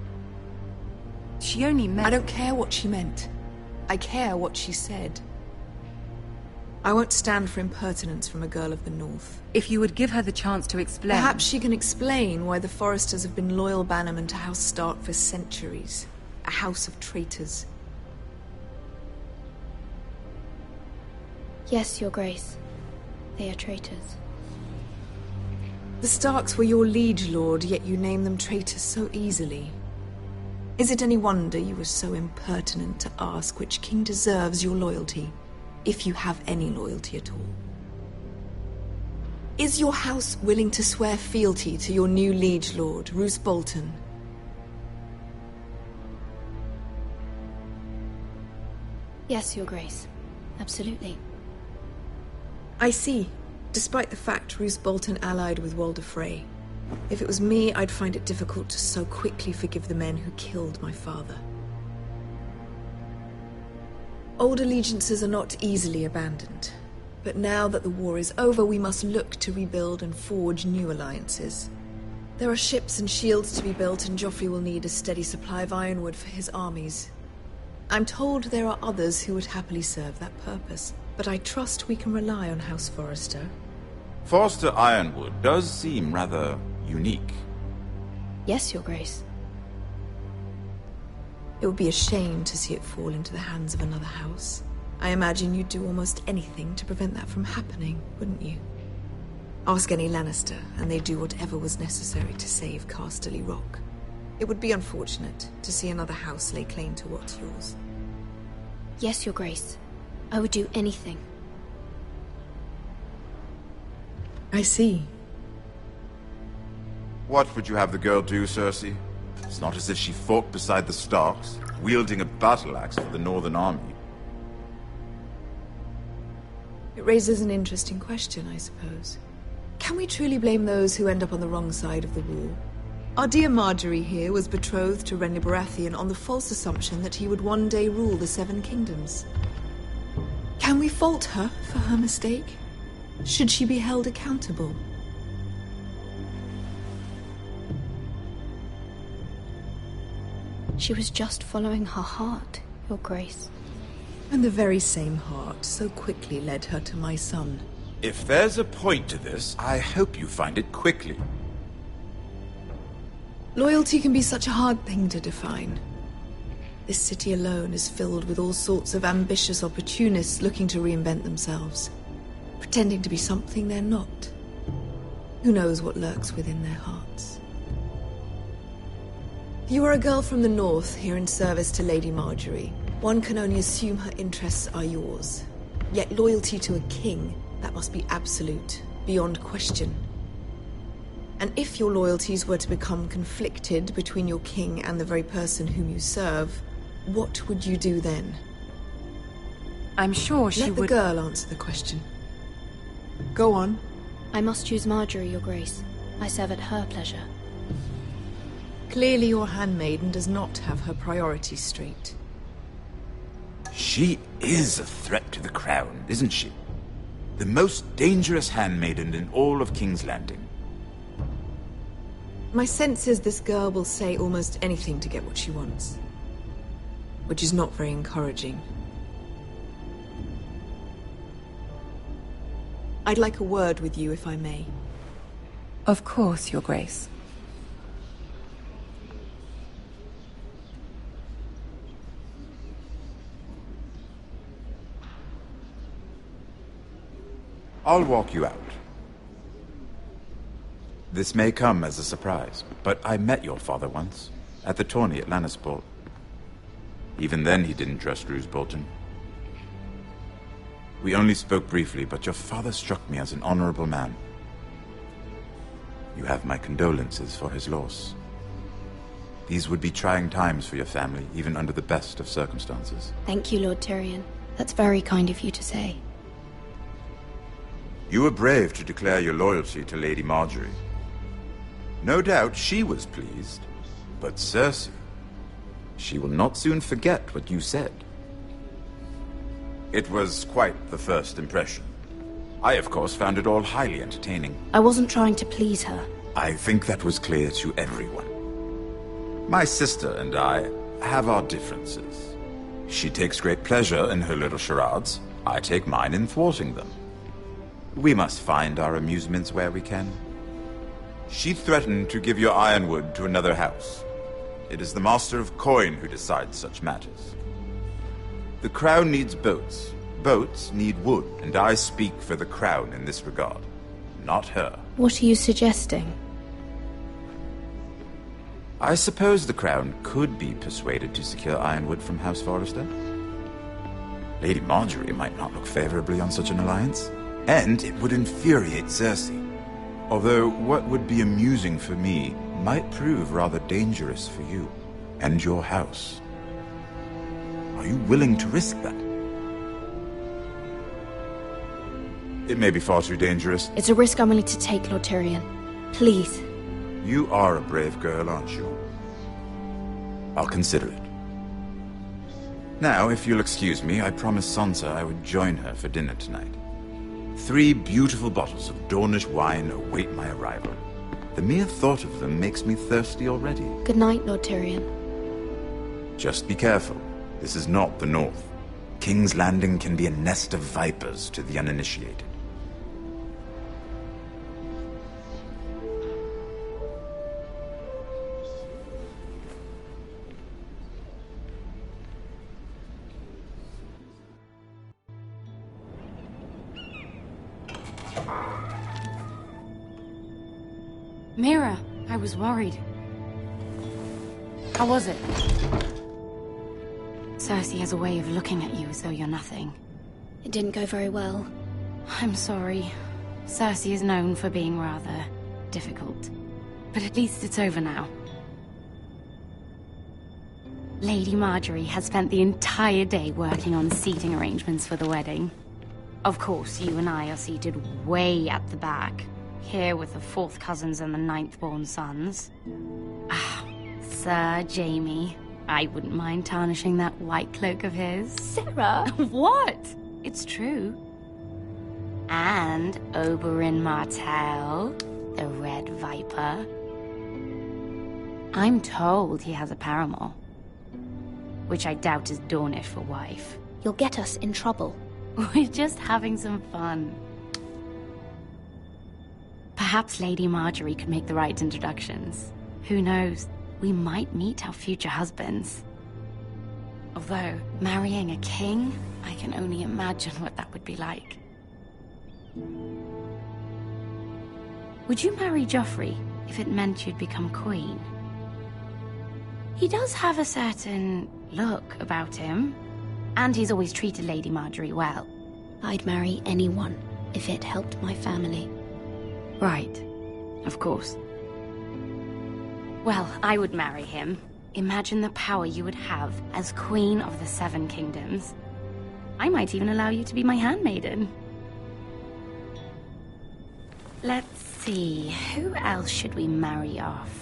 Speaker 18: She only meant...
Speaker 20: I don't care what she meant. I care what she said. I won't stand for impertinence from a girl of the North.
Speaker 18: If you would give her the chance to explain...
Speaker 20: Perhaps she can explain why the Forresters have been loyal bannermen to House Stark for centuries. A house of traitors.
Speaker 17: Yes, Your Grace. They are traitors.
Speaker 20: The Starks were your liege lord, yet you name them traitors so easily. Is it any wonder you were so impertinent to ask which king deserves your loyalty, if you have any loyalty at all? Is your house willing to swear fealty to your new liege lord, Roose Bolton?
Speaker 17: Yes, Your Grace. Absolutely.
Speaker 20: I see. Despite the fact Roose Bolton allied with Walder Frey. If it was me, I'd find it difficult to so quickly forgive the men who killed my father. Old allegiances are not easily abandoned. But now that the war is over, we must look to rebuild and forge new alliances. There are ships and shields to be built, and Joffrey will need a steady supply of ironwood for his armies. I'm told there are others who would happily serve that purpose, but I trust we can rely on House Forrester.
Speaker 19: Forrester Ironwood does seem rather unique.
Speaker 17: Yes, Your Grace.
Speaker 20: It would be a shame to see it fall into the hands of another house. I imagine you'd do almost anything to prevent that from happening, wouldn't you? Ask any Lannister, and they'd do whatever was necessary to save Casterly Rock. It would be unfortunate to see another house lay claim to what's yours.
Speaker 17: Yes, Your Grace. I would do anything.
Speaker 20: I see.
Speaker 19: What would you have the girl do, Cersei? It's not as if she fought beside the Starks, wielding a battle axe for the Northern Army.
Speaker 20: It raises an interesting question, I suppose. Can we truly blame those who end up on the wrong side of the war? Our dear Marjorie here was betrothed to Renly Baratheon on the false assumption that he would one day rule the Seven Kingdoms. Can we fault her for her mistake? Should she be held accountable?
Speaker 17: She was just following her heart, Your Grace.
Speaker 20: And the very same heart so quickly led her to my son.
Speaker 19: If there's a point to this, I hope you find it quickly.
Speaker 20: Loyalty can be such a hard thing to define. This city alone is filled with all sorts of ambitious opportunists looking to reinvent themselves, pretending to be something they're not. Who knows what lurks within their hearts? You are a girl from the north, here in service to Lady Marjorie. One can only assume her interests are yours. Yet loyalty to a king, that must be absolute, beyond question. And if your loyalties were to become conflicted between your king and the very person whom you serve, what would you do then?
Speaker 18: I'm sure she would...
Speaker 20: Let the girl answer the question. Go on.
Speaker 17: I must choose Marjorie, Your Grace. I serve at her pleasure.
Speaker 20: Clearly your handmaiden does not have her priorities straight.
Speaker 19: She is a threat to the crown, isn't she? The most dangerous handmaiden in all of King's Landing.
Speaker 20: My sense is this girl will say almost anything to get what she wants. Which is not very encouraging. I'd like a word with you, if I may.
Speaker 18: Of course, Your Grace.
Speaker 19: I'll walk you out. This may come as a surprise, but I met your father once, at the tourney at Lannisport. Even then he didn't trust Roose Bolton. We only spoke briefly, but your father struck me as an honorable man. You have my condolences for his loss. These would be trying times for your family, even under the best of circumstances.
Speaker 17: Thank you, Lord Tyrion. That's very kind of you to say.
Speaker 19: You were brave to declare your loyalty to Lady Margaery. No doubt she was pleased, but Cersei, she will not soon forget what you said. It was quite the first impression. I, of course, found it all highly entertaining.
Speaker 17: I wasn't trying to please her.
Speaker 19: I think that was clear to everyone. My sister and I have our differences. She takes great pleasure in her little charades. I take mine in thwarting them. We must find our amusements where we can. She threatened to give your ironwood to another house. It is the Master of Coin who decides such matters. The Crown needs boats. Boats need wood, and I speak for the Crown in this regard, not her.
Speaker 17: What are you suggesting?
Speaker 19: I suppose the Crown could be persuaded to secure ironwood from House Forrester. Lady Margaery might not look favorably on such an alliance, and it would infuriate Cersei. Although what would be amusing for me might prove rather dangerous for you and your house. Are you willing to risk that? It may be far too dangerous.
Speaker 17: It's a risk I'm willing to take, Lord Tyrion. Please.
Speaker 19: You are a brave girl, aren't you? I'll consider it. Now, if you'll excuse me, I promised Sansa I would join her for dinner tonight. 3 beautiful bottles of Dornish wine await my arrival. The mere thought of them makes me thirsty already.
Speaker 17: Good night, Lord Tyrion.
Speaker 19: Just be careful. This is not the North. King's Landing can be a nest of vipers to the uninitiated.
Speaker 18: Mira, I was worried. How was it? Cersei has a way of looking at you as though you're nothing.
Speaker 17: It didn't go very well.
Speaker 18: I'm sorry. Cersei is known for being rather difficult. But at least it's over now. Lady Margaery has spent the entire day working on seating arrangements for the wedding. Of course, you and I are seated way at the back, here with the 4th cousins and the 9th-born sons. Ah, Sir Jaime. I wouldn't mind tarnishing that white cloak of his.
Speaker 17: Sarah!
Speaker 18: What? It's true. And Oberyn Martell, the Red Viper. I'm told he has a paramour, which I doubt is Dornish for wife.
Speaker 17: You'll get us in trouble.
Speaker 18: We're just having some fun. Perhaps Lady Margaery could make the right introductions. Who knows? We might meet our future husbands. Although, marrying a king, I can only imagine what that would be like. Would you marry Joffrey if it meant you'd become queen? He does have a certain look about him, and he's always treated Lady Margaery well.
Speaker 17: I'd marry anyone if it helped my family.
Speaker 18: Right, of course. Well, I would marry him. Imagine the power you would have as Queen of the 7 Kingdoms. I might even allow you to be my handmaiden. Let's see, who else should we marry off?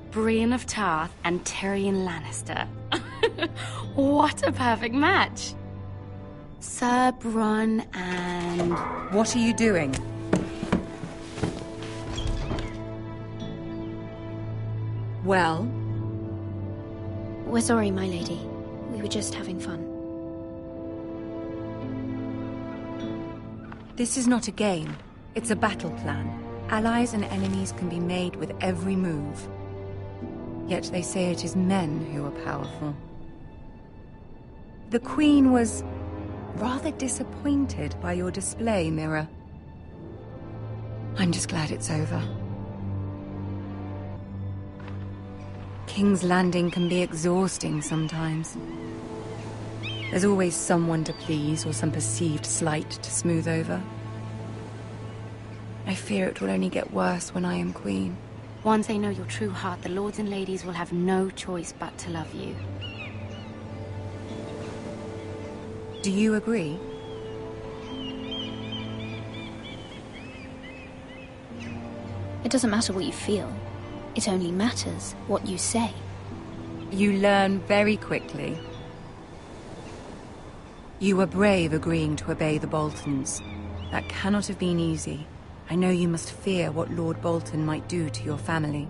Speaker 18: Brienne of Tarth and Tyrion Lannister. What a perfect match! Sir Bronn and...
Speaker 21: What are you doing? Well?
Speaker 17: We're sorry, my lady. We were just having fun.
Speaker 18: This is not a game. It's a battle plan. Allies and enemies can be made with every move. Yet they say it is men who are powerful. The Queen was rather disappointed by your display, Mira. I'm just glad it's over. King's Landing can be exhausting sometimes. There's always someone to please or some perceived slight to smooth over. I fear it will only get worse when I am queen.
Speaker 1: Once they know your true heart, the lords and ladies will have no choice but to love you.
Speaker 18: Do you agree?
Speaker 11: It doesn't matter what you feel. It only matters what you say.
Speaker 18: You learn very quickly. You were brave agreeing to obey the Boltons. That cannot have been easy. I know you must fear what Lord Bolton might do to your family.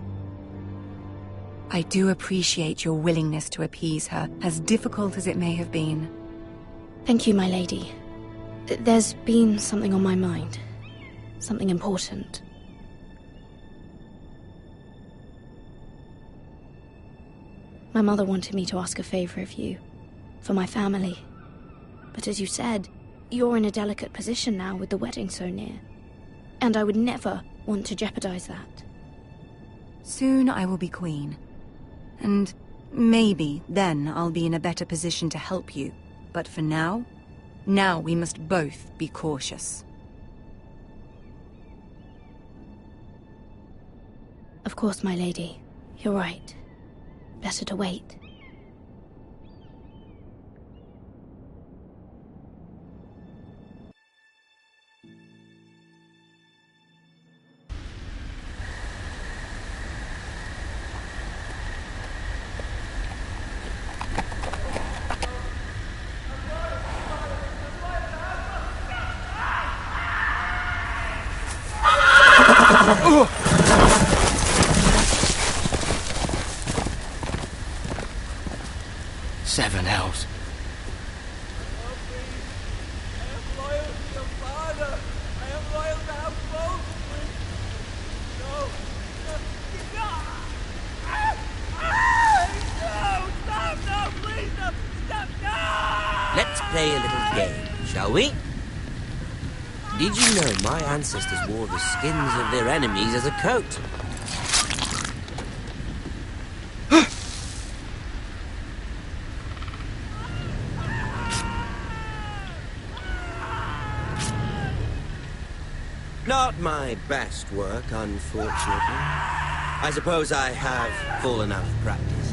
Speaker 18: I do appreciate your willingness to appease her, as difficult as it may have been.
Speaker 11: Thank you, my lady. There's been something on my mind. Something important. My mother wanted me to ask a favor of you, for my family. But as you said, you're in a delicate position now with the wedding so near. And I would never want to jeopardize that.
Speaker 18: Soon I will be queen. And maybe then I'll be in a better position to help you. But for now we must both be cautious.
Speaker 11: Of course, my lady. You're right. Better to wait.
Speaker 4: Seven hells.
Speaker 22: Let's play a little game, shall we? Did you know my ancestors wore the skins of their enemies as a coat? Not my best work, unfortunately. I suppose I have fallen out of practice.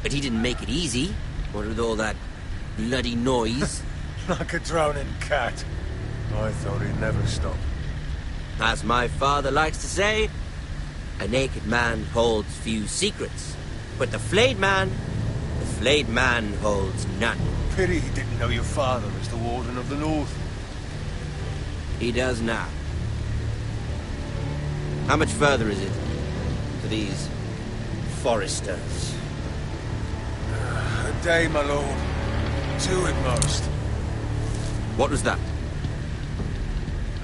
Speaker 22: But he didn't make it easy, what with all that bloody noise.
Speaker 6: Like a drowning cat. I thought he'd never stop.
Speaker 22: As my father likes to say, a naked man holds few secrets. But the flayed man holds none.
Speaker 6: Pity he didn't know your father as the Warden of the North.
Speaker 22: He does now. How much further is it to these foresters?
Speaker 6: A day, my lord. 2 at most.
Speaker 22: What was that?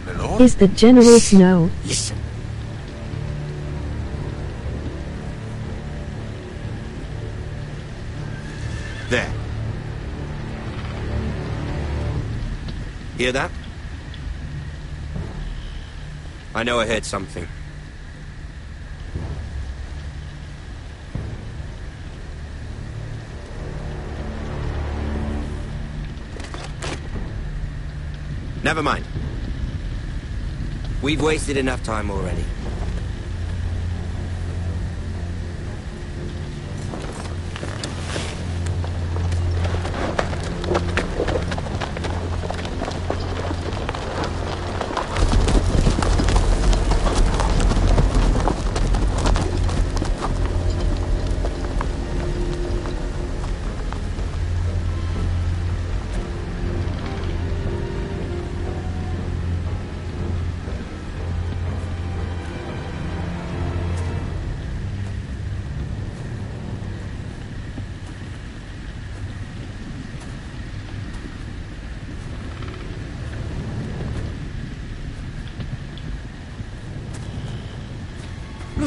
Speaker 6: My lord?
Speaker 12: Is the General Snow?
Speaker 22: Listen. There. Hear that? I know I heard something. Never mind. We've wasted enough time already.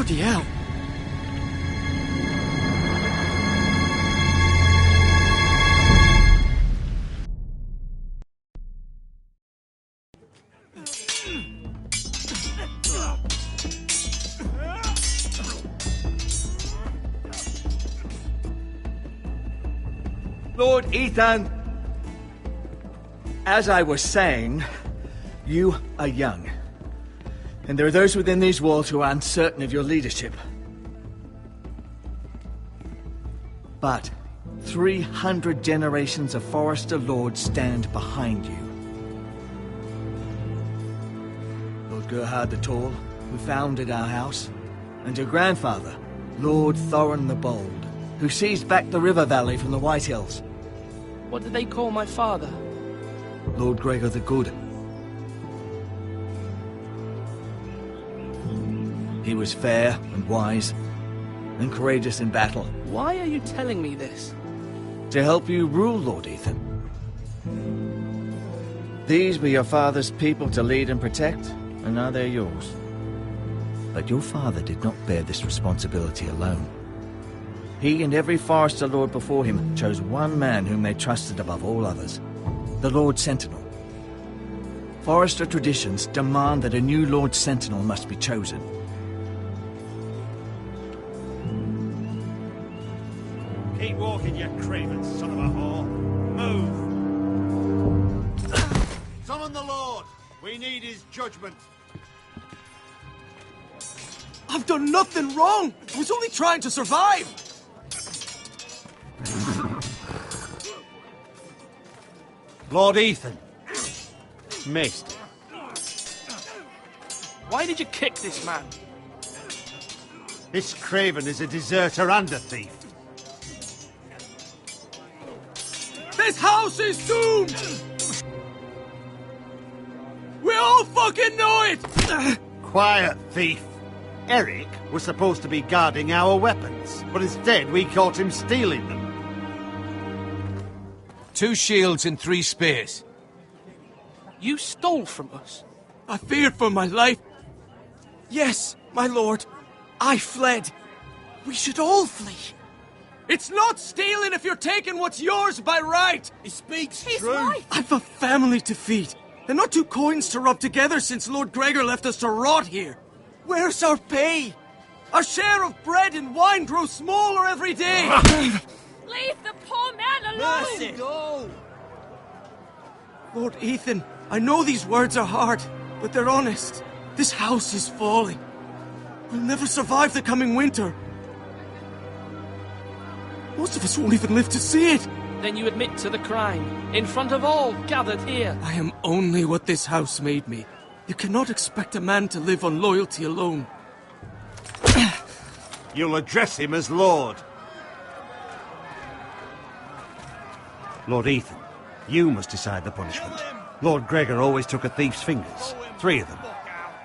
Speaker 16: Bloody hell.
Speaker 3: Lord Ethan, as I was saying, you are young. And there are those within these walls who are uncertain of your leadership. But 300 generations of Forester Lords stand behind you. Lord Gerhard the Tall, who founded our house, and your grandfather, Lord Thorin the Bold, who seized back the river valley from the White Hills.
Speaker 15: What did they call my father?
Speaker 3: Lord Gregor the Good. He was fair and wise, and courageous in battle.
Speaker 15: Why are you telling me this?
Speaker 3: To help you rule, Lord Ethan. These were your father's people to lead and protect, and now they're yours. But your father did not bear this responsibility alone. He and every Forester Lord before him chose one man whom they trusted above all others, the Lord Sentinel. Forester traditions demand that a new Lord Sentinel must be chosen.
Speaker 13: Keep walking, you craven son of a whore. Move! Summon the Lord! We need his judgment.
Speaker 3: I've done nothing wrong! I was only trying to survive!
Speaker 13: Lord Ethan. Missed.
Speaker 15: Why did you kick this man?
Speaker 13: This craven is a deserter and a thief.
Speaker 3: This house is doomed! We all fucking know it!
Speaker 13: Quiet, thief. Eric was supposed to be guarding our weapons, but instead we caught him stealing them.
Speaker 6: 2 shields and 3 spears.
Speaker 15: You stole from us.
Speaker 3: I feared for my life. Yes, my lord. I fled. We should all flee. It's not stealing if you're taking what's yours by right.
Speaker 13: He speaks
Speaker 3: He's
Speaker 13: true.
Speaker 3: right. I've a family to feed. They're not 2 coins to rub together since Lord Gregor left us to rot here. Where's our pay? Our share of bread and wine grows smaller every day.
Speaker 11: Leave the poor man alone!
Speaker 13: Mercy. Go.
Speaker 3: Lord Ethan, I know these words are hard, but they're honest. This house is falling. We'll never survive the coming winter. Most of us won't even live to see it.
Speaker 15: Then you admit to the crime, in front of all gathered here.
Speaker 3: I am only what this house made me. You cannot expect a man to live on loyalty alone.
Speaker 13: You'll address him as Lord. Lord Ethan, you must decide the punishment. Lord Gregor always took a thief's fingers. 3 of them.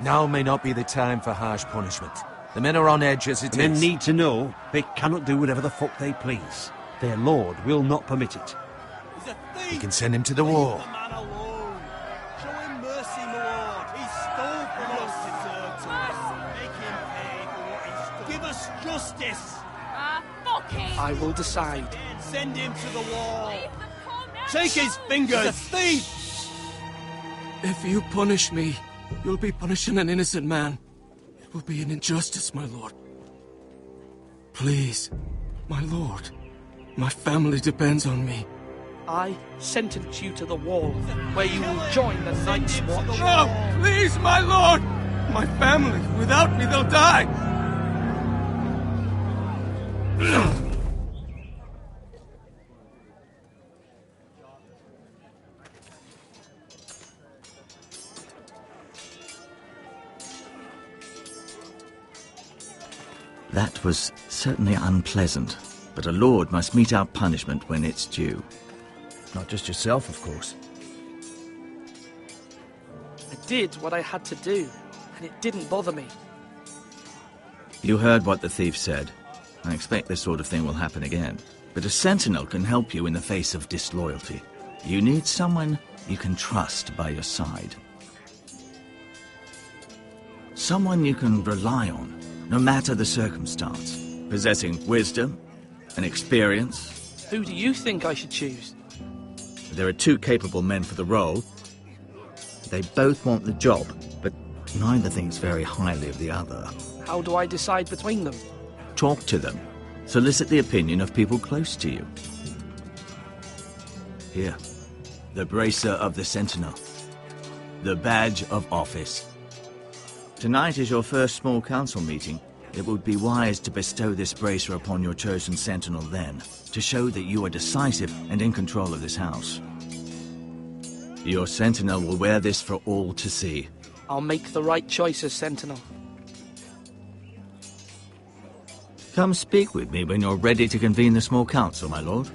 Speaker 6: Now may not be the time for harsh punishment. The men are on edge as it is.
Speaker 13: Men need to know they cannot do whatever the fuck they please. Their lord will not permit it.
Speaker 6: We can send him to the war.
Speaker 13: Show him mercy, my lord. He stole from us. Make him pay for what he stole. Give us justice.
Speaker 11: Fuck him!
Speaker 15: I will decide.
Speaker 13: Send him to the wall.
Speaker 11: Leave the poor man
Speaker 13: Take his
Speaker 11: alone!
Speaker 13: fingers. He's a thief.
Speaker 3: If you punish me, you'll be punishing an innocent man. It will be an injustice, my lord. Please, my lord. My family depends on me.
Speaker 15: I sentence you to the wall, where you will join the Night's Watch.
Speaker 3: No, please, my lord! My family, without me, they'll die!
Speaker 9: That was certainly unpleasant, but a lord must mete out punishment when it's due.
Speaker 3: Not just yourself, of course.
Speaker 15: I did what I had to do, and it didn't bother me.
Speaker 9: You heard what the thief said. I expect this sort of thing will happen again. But a sentinel can help you in the face of disloyalty. You need someone you can trust by your side. Someone you can rely on no matter the circumstance, possessing wisdom and experience.
Speaker 15: Who do you think I should choose?
Speaker 9: There are two capable men for the role. They both want the job, but neither thinks very highly of the other.
Speaker 15: How do I decide between them?
Speaker 9: Talk to them. Solicit the opinion of people close to you. Here, the bracer of the Sentinel. The badge of office. Tonight is your first small council meeting. It would be wise to bestow this bracer upon your chosen Sentinel then, to show that you are decisive and in control of this house. Your Sentinel will wear this for all to see.
Speaker 15: I'll make the right choice as Sentinel.
Speaker 9: Come speak with me when you're ready to convene the small council, my lord.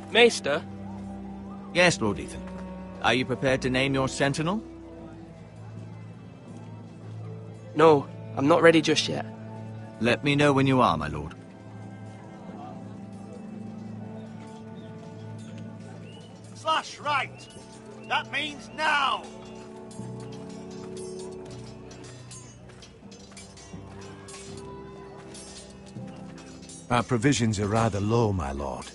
Speaker 15: Maester?
Speaker 9: Yes, Lord Ethan. Are you prepared to name your Sentinel?
Speaker 15: No, I'm not ready just yet.
Speaker 9: Let me know when you are, my lord.
Speaker 5: Slash right! That means now!
Speaker 6: Our provisions are rather low, my lord.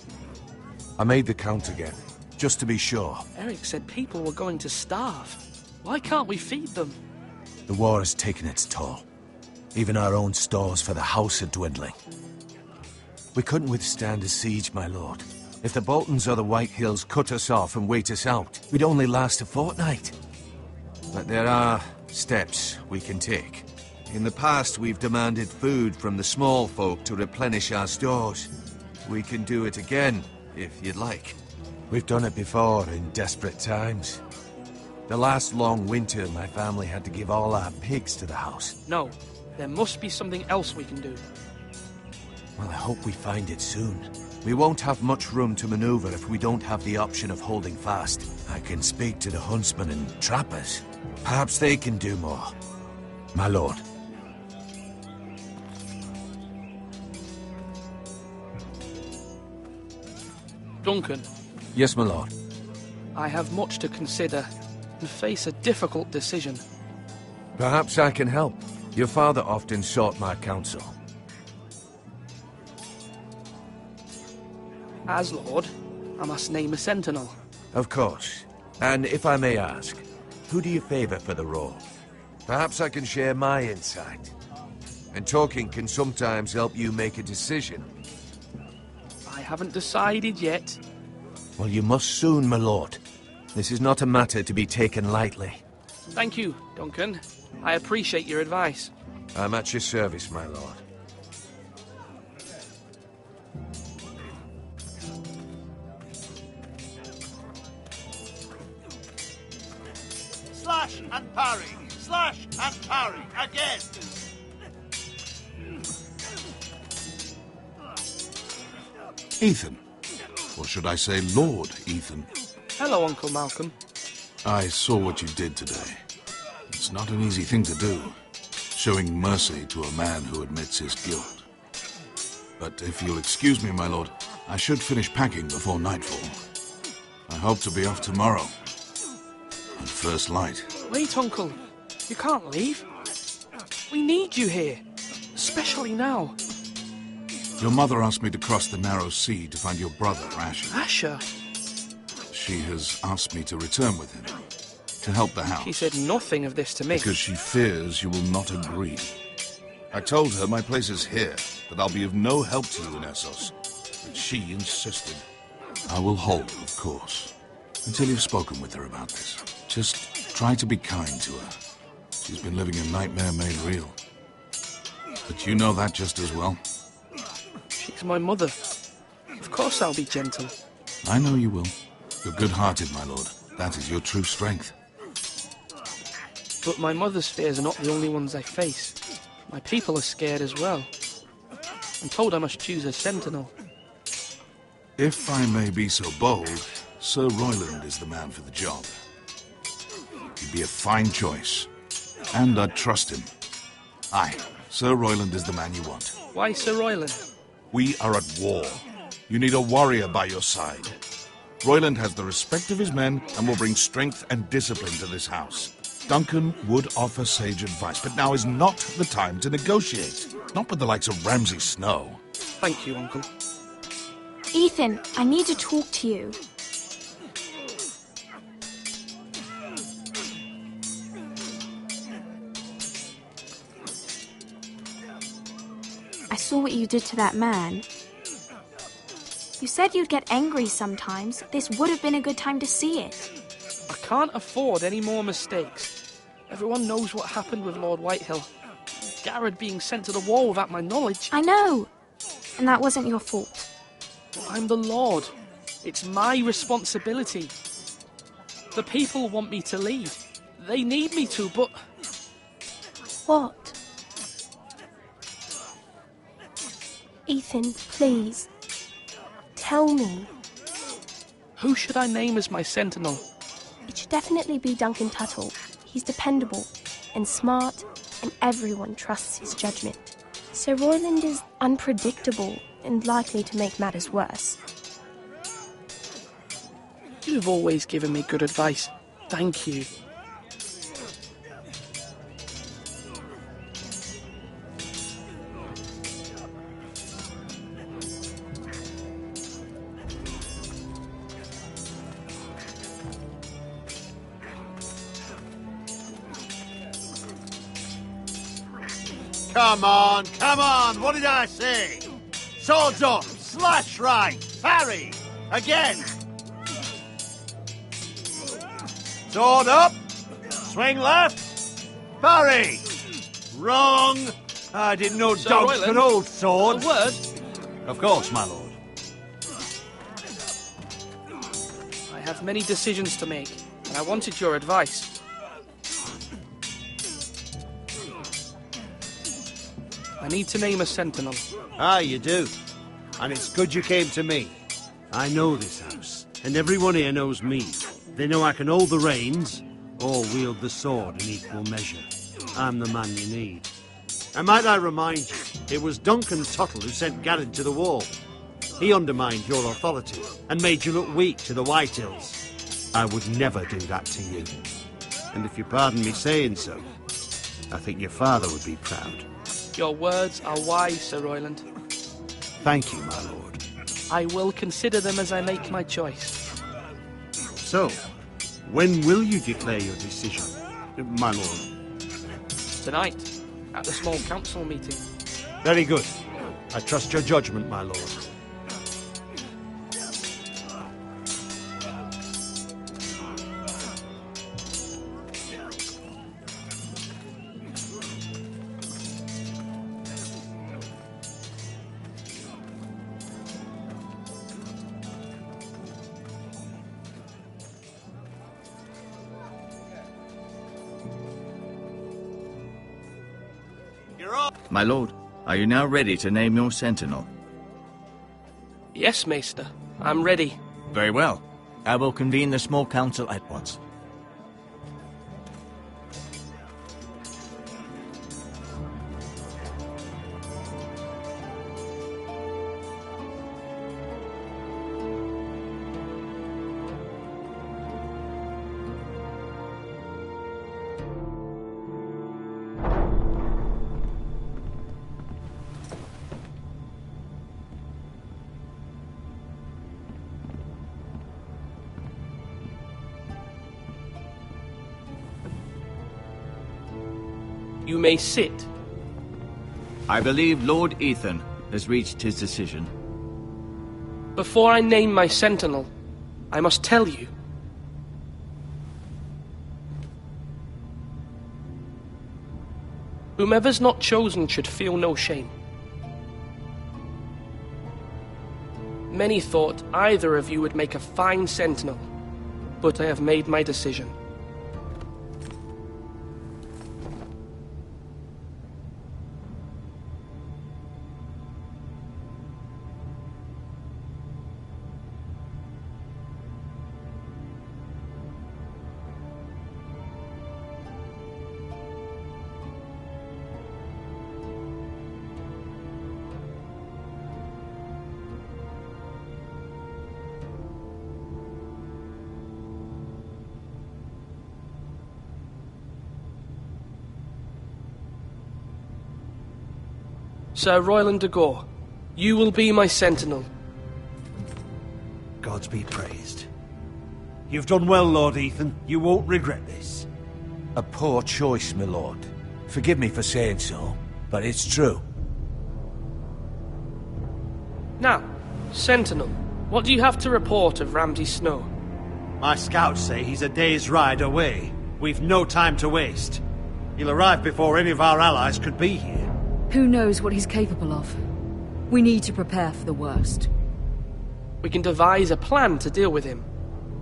Speaker 6: I made the count again, just to be sure.
Speaker 15: Eric said people were going to starve. Why can't we feed them?
Speaker 6: The war has taken its toll. Even our own stores for the house are dwindling. We couldn't withstand a siege, my lord. If the Boltons or the White Hills cut us off and wait us out, we'd only last a fortnight. But there are steps we can take. In the past, we've demanded food from the small folk to replenish our stores. We can do it again, if you'd like. We've done it before in desperate times. The last long winter, my family had to give all our pigs to the house.
Speaker 15: No, there must be something else we can do.
Speaker 6: Well, I hope we find it soon. We won't have much room to maneuver if we don't have the option of holding fast. I can speak to the huntsmen and trappers. Perhaps they can do more. My lord.
Speaker 15: Duncan.
Speaker 6: Yes, my lord.
Speaker 15: I have much to consider and face a difficult decision.
Speaker 6: Perhaps I can help. Your father often sought my counsel.
Speaker 15: As Lord, I must name a Sentinel.
Speaker 6: Of course. And if I may ask, who do you favor for the role? Perhaps I can share my insight. And talking can sometimes help you make a decision.
Speaker 15: I haven't decided yet.
Speaker 6: Well, you must soon, my lord. This is not a matter to be taken lightly.
Speaker 15: Thank you, Duncan. I appreciate your advice.
Speaker 6: I'm at your service, my lord.
Speaker 5: Slash and parry! Slash and parry! Again!
Speaker 8: Ethan. Or should I say Lord Ethan?
Speaker 15: Hello, Uncle Malcolm.
Speaker 8: I saw what you did today. It's not an easy thing to do, showing mercy to a man who admits his guilt. But if you'll excuse me, my lord, I should finish packing before nightfall. I hope to be off tomorrow. At first light.
Speaker 15: Wait, Uncle. You can't leave. We need you here. Especially now.
Speaker 8: Your mother asked me to cross the narrow sea to find your brother, Asher.
Speaker 15: Asher?
Speaker 8: She has asked me to return with him, to help the house.
Speaker 15: She said nothing of this to me.
Speaker 8: Because she fears you will not agree. I told her my place is here, that I'll be of no help to you in Essos. But she insisted. I will hold, of course, until you've spoken with her about this. Just try to be kind to her. She's been living a nightmare made real. But you know that just as well.
Speaker 15: She's my mother. Of course I'll be gentle.
Speaker 8: I know you will. You're good-hearted, my lord. That is your true strength.
Speaker 15: But my mother's fears are not the only ones I face. My people are scared as well. I'm told I must choose a sentinel.
Speaker 8: If I may be so bold, Sir Royland is the man for the job. He'd be a fine choice, and I'd trust him. Aye, Sir Royland is the man you want.
Speaker 15: Why Sir Royland?
Speaker 8: We are at war. You need a warrior by your side. Royland has the respect of his men and will bring strength and discipline to this house. Duncan would offer sage advice, but now is not the time to negotiate. Not with the likes of Ramsay Snow.
Speaker 15: Thank you, Uncle.
Speaker 11: Ethan, I need to talk to you. I saw what you did to that man. You said you'd get angry sometimes. This would have been a good time to see it.
Speaker 15: I can't afford any more mistakes. Everyone knows what happened with Lord Whitehill. Garrett being sent to the war without my knowledge.
Speaker 11: I know. And that wasn't your fault.
Speaker 15: I'm the Lord. It's my responsibility. The people want me to lead. They need me to, but...
Speaker 7: What? Ethan, please. Tell me.
Speaker 15: Who should I name as my sentinel?
Speaker 7: It should definitely be Duncan Tuttle. He's dependable and smart, and everyone trusts his judgment. Sir Royland is unpredictable and likely to make matters worse.
Speaker 15: You've always given me good advice. Thank you.
Speaker 5: Come on, what did I say? Swords up, slash right, parry, again. Sword up, swing left, parry. Wrong. I didn't know
Speaker 15: Sir
Speaker 5: dogs
Speaker 15: Royland,
Speaker 5: could hold swords.
Speaker 15: A word?
Speaker 5: Of course, my lord.
Speaker 15: I have many decisions to make, and I wanted your advice. I need to name a sentinel.
Speaker 13: Ah, you do. And it's good you came to me. I know this house, and everyone here knows me. They know I can hold the reins, or wield the sword in equal measure. I'm the man you need. And might I remind you, it was Duncan Tuttle who sent Garrett to the wall. He undermined your authority, and made you look weak to the Whitehills. I would never do that to you. And if you pardon me saying so, I think your father would be proud.
Speaker 15: Your words are wise, Sir Royland.
Speaker 13: Thank you, my lord.
Speaker 15: I will consider them as I make my choice.
Speaker 13: So, when will you declare your decision, my lord?
Speaker 15: Tonight, at the small council meeting.
Speaker 13: Very good. I trust your judgment, my lord.
Speaker 9: My lord, are you now ready to name your sentinel?
Speaker 15: Yes, Maester. I'm ready.
Speaker 9: Very well. I will convene the small council at once.
Speaker 15: You may sit.
Speaker 9: I believe Lord Ethan has reached his decision.
Speaker 15: Before I name my sentinel, I must tell you. Whomever's not chosen should feel no shame. Many thought either of you would make a fine sentinel, but I have made my decision. Sir Royland de Gore, you will be my sentinel.
Speaker 13: Gods be praised. You've done well, Lord Ethan. You won't regret this.
Speaker 6: A poor choice, my lord. Forgive me for saying so, but it's true.
Speaker 15: Now, Sentinel, what do you have to report of Ramsay Snow?
Speaker 13: My scouts say he's a day's ride away. We've no time to waste. He'll arrive before any of our allies could be here.
Speaker 10: Who knows what he's capable of? We need to prepare for the worst.
Speaker 15: We can devise a plan to deal with him.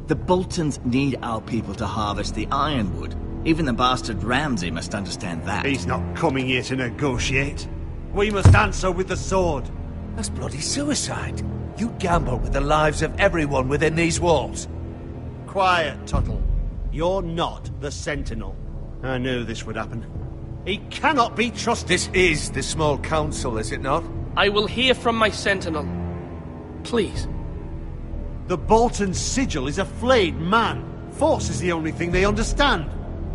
Speaker 9: The Boltons need our people to harvest the ironwood. Even the bastard Ramsay must understand that.
Speaker 13: He's not coming here to negotiate. We must answer with the sword.
Speaker 6: That's bloody suicide. You gamble with the lives of everyone within these walls.
Speaker 13: Quiet, Tuttle. You're not the Sentinel. I knew this would happen. He cannot be trusted.
Speaker 6: This is the small council, is it not?
Speaker 15: I will hear from my Sentinel. Please.
Speaker 13: The Bolton sigil is a flayed man. Force is the only thing they understand.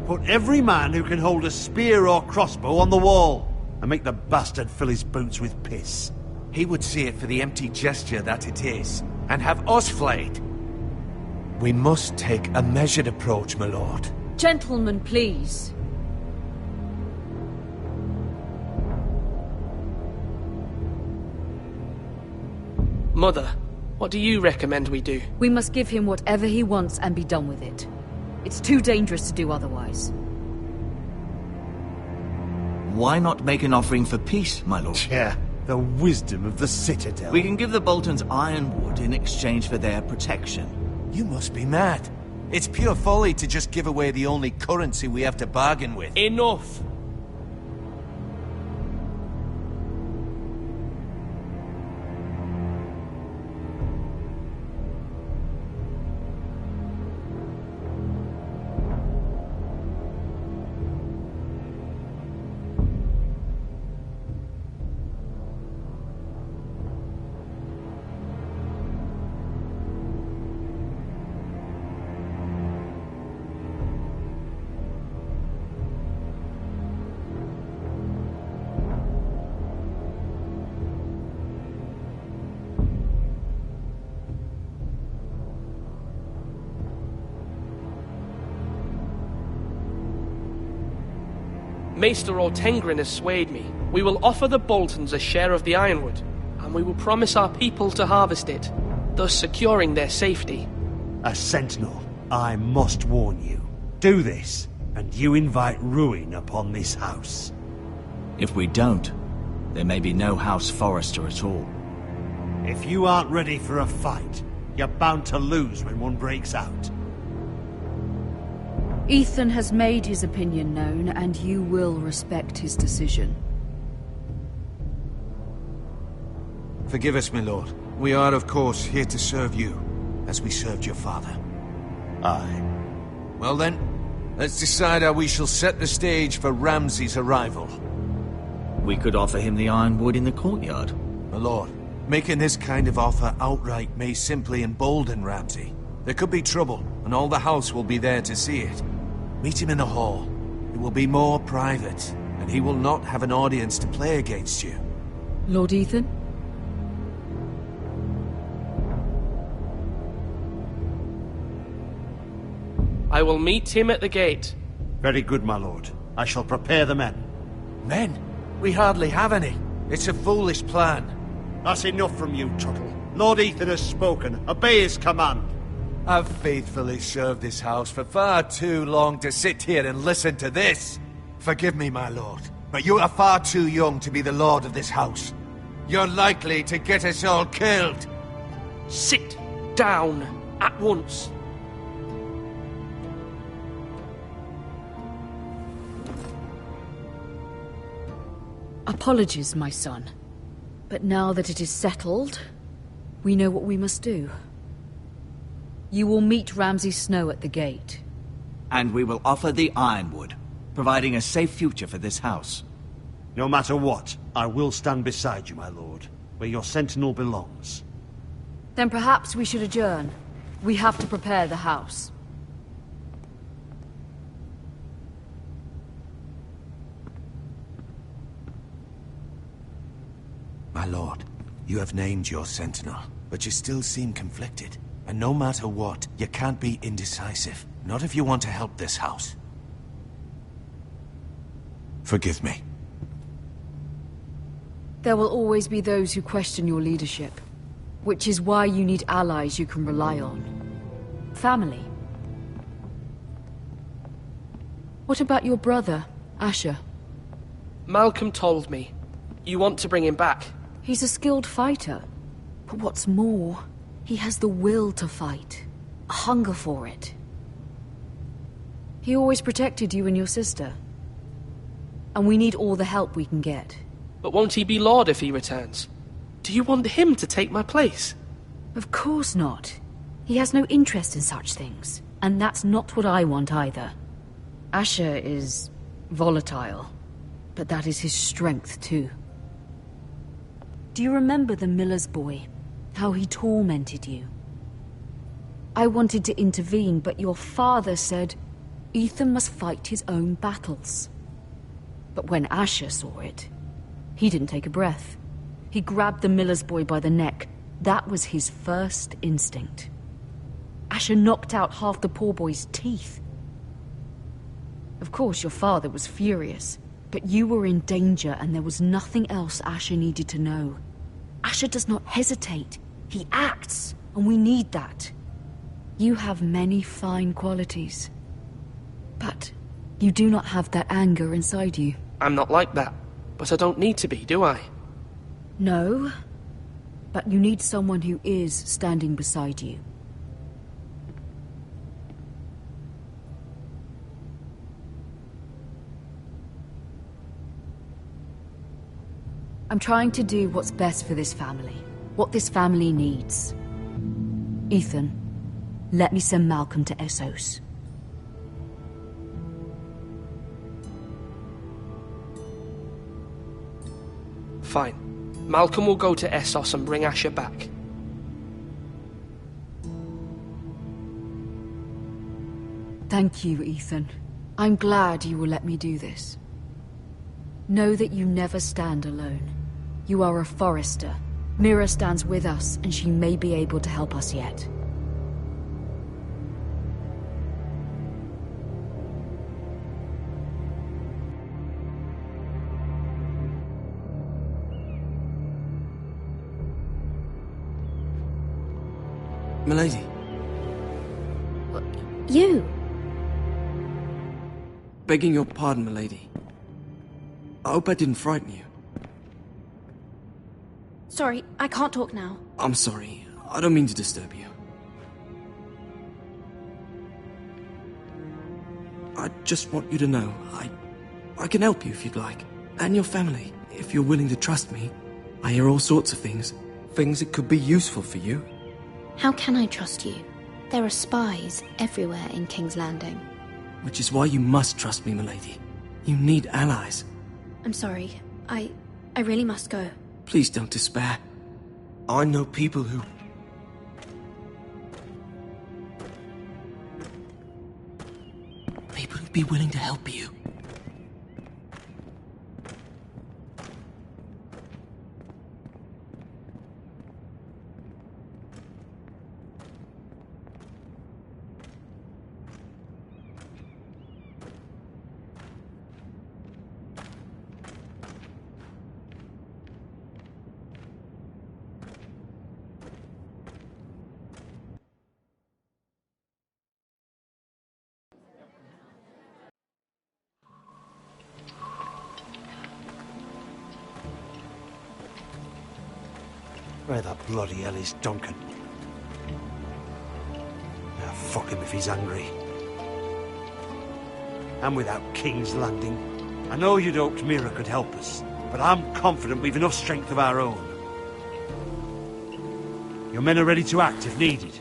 Speaker 13: Put every man who can hold a spear or crossbow on the wall, and make the bastard fill his boots with piss.
Speaker 6: He would see it for the empty gesture that it is, and have us flayed. We must take a measured approach, my lord.
Speaker 10: Gentlemen, please.
Speaker 15: Mother, what do you recommend we do?
Speaker 10: We must give him whatever he wants and be done with it. It's too dangerous to do otherwise.
Speaker 9: Why not make an offering for peace, my lord?
Speaker 13: Yeah, the wisdom of the Citadel.
Speaker 9: We can give the Boltons ironwood in exchange for their protection.
Speaker 6: You must be mad. It's pure folly to just give away the only currency we have to bargain with.
Speaker 15: Enough! Maester Ortengrin has swayed me. We will offer the Boltons a share of the ironwood, and we will promise our people to harvest it, thus securing their safety.
Speaker 13: A sentinel, I must warn you. Do this, and you invite ruin upon this house.
Speaker 9: If we don't, there may be no House Forrester at all.
Speaker 13: If you aren't ready for a fight, you're bound to lose when one breaks out.
Speaker 10: Ethan has made his opinion known, and you will respect his decision.
Speaker 6: Forgive us, my lord. We are, of course, here to serve you, as we served your father.
Speaker 13: Aye.
Speaker 6: Well then, let's decide how we shall set the stage for Ramsay's arrival.
Speaker 9: We could offer him the ironwood in the courtyard.
Speaker 6: My lord, making this kind of offer outright may simply embolden Ramsay. There could be trouble, and all the house will be there to see it. Meet him in the hall. It will be more private, and he will not have an audience to play against you.
Speaker 10: Lord Ethan?
Speaker 15: I will meet him at the gate.
Speaker 13: Very good, my lord. I shall prepare the men.
Speaker 6: Men? We hardly have any. It's a foolish plan.
Speaker 13: That's enough from you, Tuttle. Lord Ethan has spoken. Obey his command.
Speaker 6: I've faithfully served this house for far too long to sit here and listen to this. Forgive me, my lord, but you are far too young to be the lord of this house. You're likely to get us all killed.
Speaker 15: Sit down at once.
Speaker 10: Apologies, my son. But now that it is settled, we know what we must do. You will meet Ramsay Snow at the gate.
Speaker 9: And we will offer the ironwood, providing a safe future for this house.
Speaker 13: No matter what, I will stand beside you, my lord, where your sentinel belongs.
Speaker 10: Then perhaps we should adjourn. We have to prepare the house.
Speaker 6: My lord, you have named your sentinel, but you still seem conflicted. And no matter what, you can't be indecisive. Not if you want to help this house. Forgive me.
Speaker 10: There will always be those who question your leadership, which is why you need allies you can rely on. Family. What about your brother, Asher?
Speaker 15: Malcolm told me. You want to bring him back?
Speaker 10: He's a skilled fighter. But what's more, he has the will to fight. A hunger for it. He always protected you and your sister. And we need all the help we can get.
Speaker 15: But won't he be Lord if he returns? Do you want him to take my place?
Speaker 10: Of course not. He has no interest in such things. And that's not what I want either. Asher is volatile. But that is his strength too. Do you remember the miller's boy? How he tormented you? I wanted to intervene, but your father said Ethan must fight his own battles. But when Asher saw it, he didn't take a breath. He grabbed the miller's boy by the neck. That was his first instinct. Asher knocked out half the poor boy's teeth. Of course, your father was furious, but you were in danger and there was nothing else Asher needed to know. Asher does not hesitate. He acts, and we need that. You have many fine qualities. But you do not have that anger inside you.
Speaker 15: I'm not like that, but I don't need to be, do I?
Speaker 10: No, but you need someone who is standing beside you. I'm trying to do what's best for this family. What this family needs. Ethan, let me send Malcolm to Essos.
Speaker 15: Fine. Malcolm will go to Essos and bring Asher back.
Speaker 10: Thank you, Ethan. I'm glad you will let me do this. Know that you never stand alone. You are a Forester. Mira stands with us, and she may be able to help us yet.
Speaker 16: Milady.
Speaker 11: You?
Speaker 16: Begging your pardon, milady. I hope I didn't frighten you.
Speaker 11: Sorry, I can't talk now.
Speaker 16: I'm sorry. I don't mean to disturb you. I just want you to know, I can help you if you'd like. And your family, if you're willing to trust me. I hear all sorts of things. Things that could be useful for you.
Speaker 17: How can I trust you? There are spies everywhere in King's Landing.
Speaker 16: Which is why you must trust me, milady. You need allies.
Speaker 11: I'm sorry. I really must go.
Speaker 16: Please don't despair. I know people who... People who'd be willing to help you.
Speaker 13: Where the bloody hell is Duncan? Now, fuck him if he's angry. And without King's Landing, I know you'd hoped Mira could help us, but I'm confident we've enough strength of our own. Your men are ready to act if needed.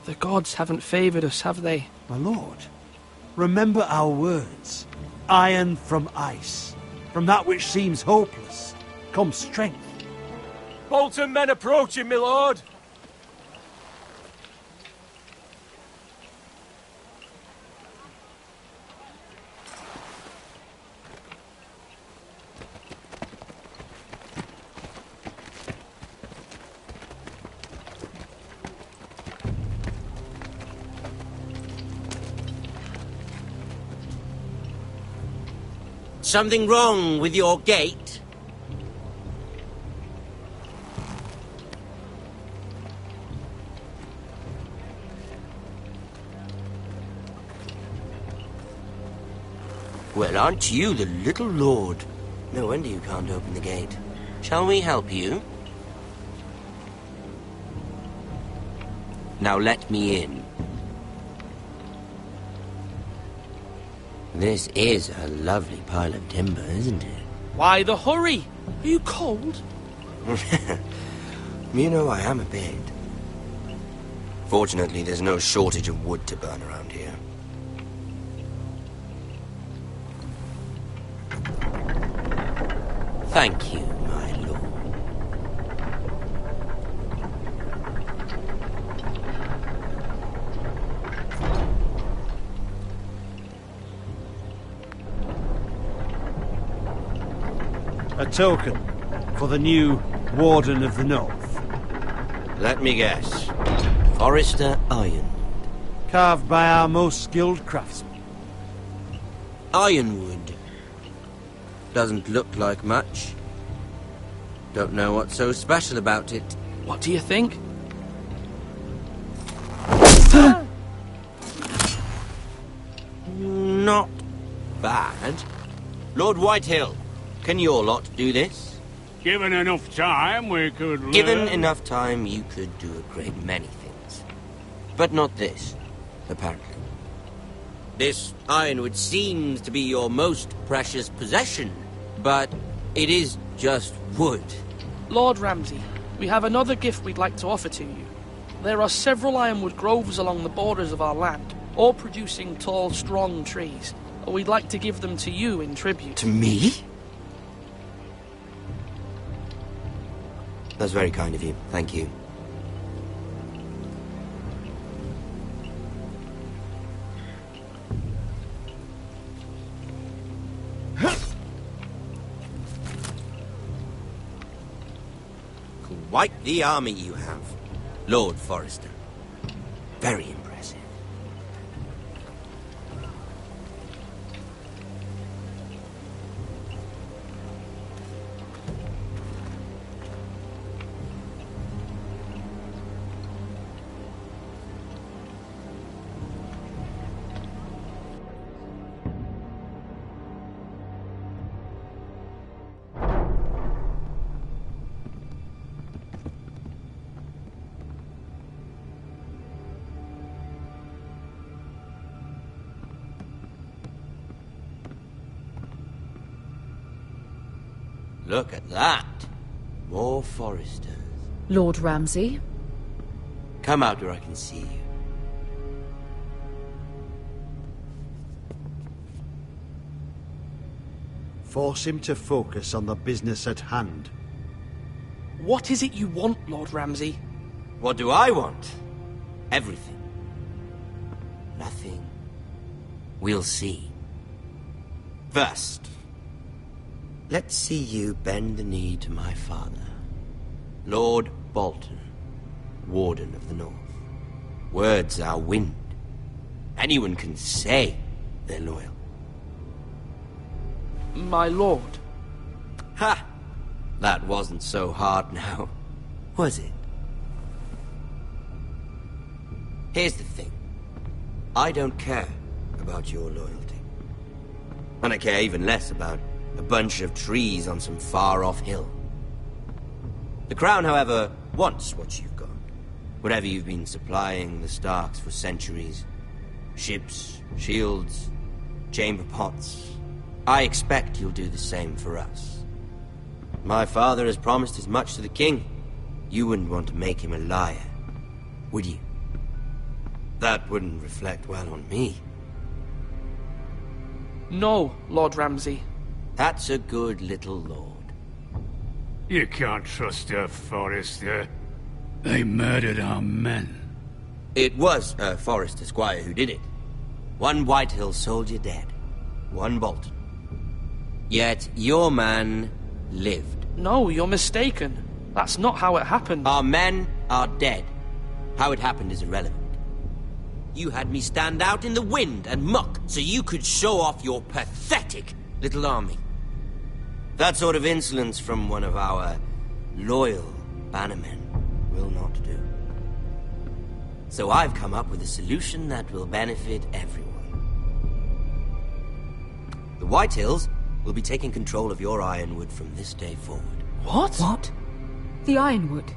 Speaker 15: The gods haven't favoured us, have they?
Speaker 13: My lord, remember our words. Iron from ice. From that which seems hopeless comes strength.
Speaker 3: Bolton men approaching, my lord!
Speaker 22: Something wrong with your gate? Well, aren't you the little lord? No wonder you can't open the gate. Shall we help you? Now let me in. This is a lovely pile of timber, isn't it?
Speaker 15: Why the hurry? Are you cold?
Speaker 22: You know I am a bit. Fortunately, there's no shortage of wood to burn around here. Thank you, my lord.
Speaker 13: A token for the new Warden of the North.
Speaker 22: Let me guess. Forrester Ironwood.
Speaker 13: Carved by our most skilled craftsmen.
Speaker 22: Ironwood. Doesn't look like much. Don't know what's so special about it.
Speaker 15: What do you think?
Speaker 22: Not bad. Lord Whitehill, can your lot do this?
Speaker 2: Given enough time, we could learn.
Speaker 22: Given enough time, you could do a great many things. But not this, apparently. This ironwood seems to be your most precious possession, but it is just wood.
Speaker 15: Lord Ramsay, we have another gift we'd like to offer to you. There are several ironwood groves along the borders of our land, all producing tall, strong trees. We'd like to give them to you in tribute.
Speaker 22: To me? That's very kind of you. Thank you. Quite the army you have, Lord Forrester. Very impressive. Look at that. More Forresters.
Speaker 10: Lord Ramsay?
Speaker 22: Come out where I can see you.
Speaker 13: Force him to focus on the business at hand.
Speaker 15: What is it you want, Lord Ramsay?
Speaker 22: What do I want? Everything. Nothing. We'll see. First, let's see you bend the knee to my father, Lord Bolton, Warden of the North. Words are wind. Anyone can say they're loyal.
Speaker 15: My lord.
Speaker 22: Ha! That wasn't so hard now, was it? Here's the thing. I don't care about your loyalty. And I care even less about a bunch of trees on some far-off hill. The Crown, however, wants what you've got. Whatever you've been supplying the Starks for centuries. Ships, shields, chamber pots. I expect you'll do the same for us. My father has promised as much to the king. You wouldn't want to make him a liar, would you? That wouldn't reflect well on me.
Speaker 15: No, Lord Ramsay.
Speaker 22: That's a good little lord.
Speaker 2: You can't trust her, Forrester. They murdered our men.
Speaker 22: It was a Forrester squire who did it. One Whitehill soldier dead. One Bolton. Yet your man lived.
Speaker 15: No, you're mistaken. That's not how it happened.
Speaker 22: Our men are dead. How it happened is irrelevant. You had me stand out in the wind and muck so you could show off your pathetic little army. That sort of insolence from one of our loyal bannermen will not do. So I've come up with a solution that will benefit everyone. The Whitehills will be taking control of your Ironwood from this day forward.
Speaker 15: What?
Speaker 10: What? The Ironwood?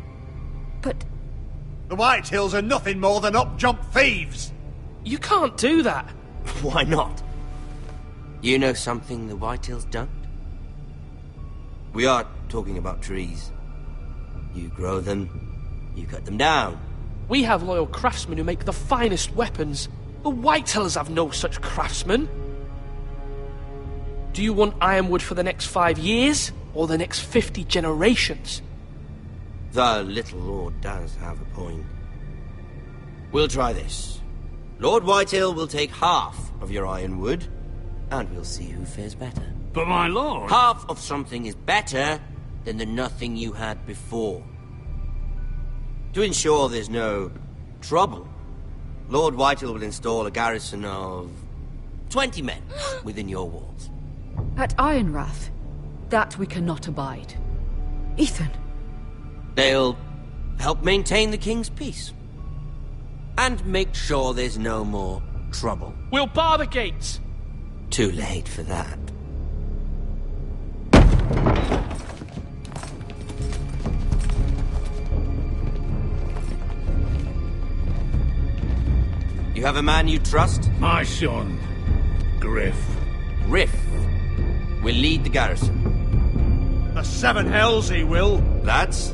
Speaker 10: But...
Speaker 5: The Whitehills are nothing more than up-jump thieves!
Speaker 15: You can't do that!
Speaker 22: Why not? You know something the Whitehills don't? We are talking about trees. You grow them, you cut them down.
Speaker 15: We have loyal craftsmen who make the finest weapons. The Whitehills have no such craftsmen. Do you want Ironwood for the next 5 years, or the next 50 generations?
Speaker 22: The little Lord does have a point. We'll try this. Lord Whitehill will take half of your Ironwood, and we'll see who fares better.
Speaker 2: But my lord...
Speaker 22: Half of something is better than the nothing you had before. To ensure there's no trouble, Lord Whitehill will install a garrison of 20 men within your walls.
Speaker 10: At Ironrath? That we cannot abide. Ethan!
Speaker 22: They'll help maintain the king's peace. And make sure there's no more trouble.
Speaker 15: We'll bar the gates!
Speaker 22: Too late for that. You have a man you trust?
Speaker 2: My son, Griff.
Speaker 22: Griff will lead the garrison.
Speaker 5: The Seven Hells he will.
Speaker 22: Lads,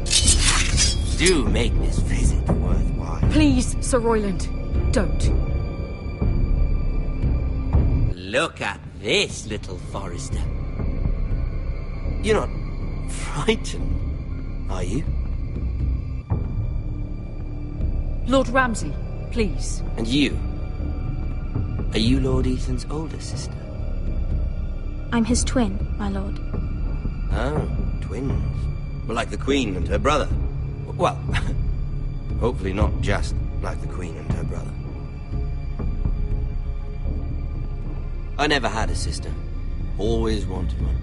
Speaker 22: do make this visit worthwhile.
Speaker 10: Please, Sir Royland, don't.
Speaker 22: Look at this, little Forester. You're not frightened, are you?
Speaker 10: Lord Ramsay, please.
Speaker 22: And you? Are you Lord Ethan's older sister?
Speaker 11: I'm his twin, my lord.
Speaker 22: Oh, twins. Well, like the Queen and her brother. Well, hopefully not just like the Queen and her brother. I never had a sister. Always wanted one.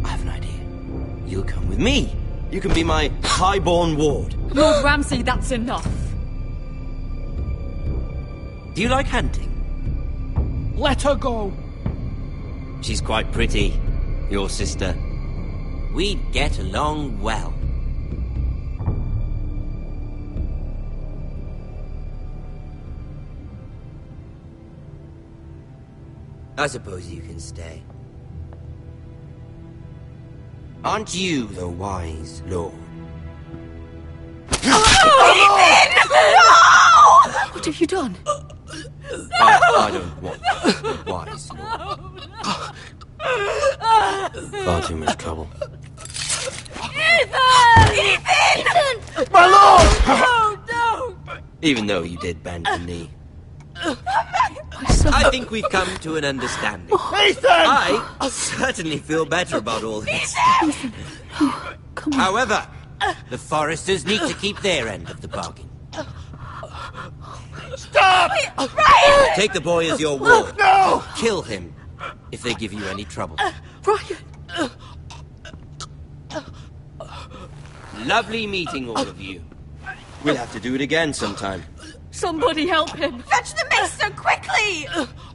Speaker 22: I have an idea. You'll come with me. You can be my highborn ward.
Speaker 10: Lord Ramsay, that's enough.
Speaker 22: Do you like hunting?
Speaker 15: Let her go.
Speaker 22: She's quite pretty, your sister. We'd get along well. I suppose you can stay. Aren't you the wise lord?
Speaker 10: What have you done?
Speaker 22: I don't want the wise lord. Far too much trouble.
Speaker 14: Ethan! Ethan!
Speaker 5: My lord!
Speaker 14: No, no!
Speaker 22: Even though you did bend the knee.
Speaker 10: My son.
Speaker 22: I think we've come to an understanding.
Speaker 5: Ethan!
Speaker 22: I certainly feel better about all this.
Speaker 10: Ethan. Oh, come on.
Speaker 22: However, the Foresters need to keep their end of the bargain.
Speaker 5: Stop!
Speaker 14: Ryan!
Speaker 22: Take the boy as your ward.
Speaker 5: No!
Speaker 22: Kill him if they give you any trouble.
Speaker 10: Ryan!
Speaker 22: Lovely meeting all of you. We'll have to do it again sometime.
Speaker 10: Somebody help him!
Speaker 14: Fetch the mace so quickly!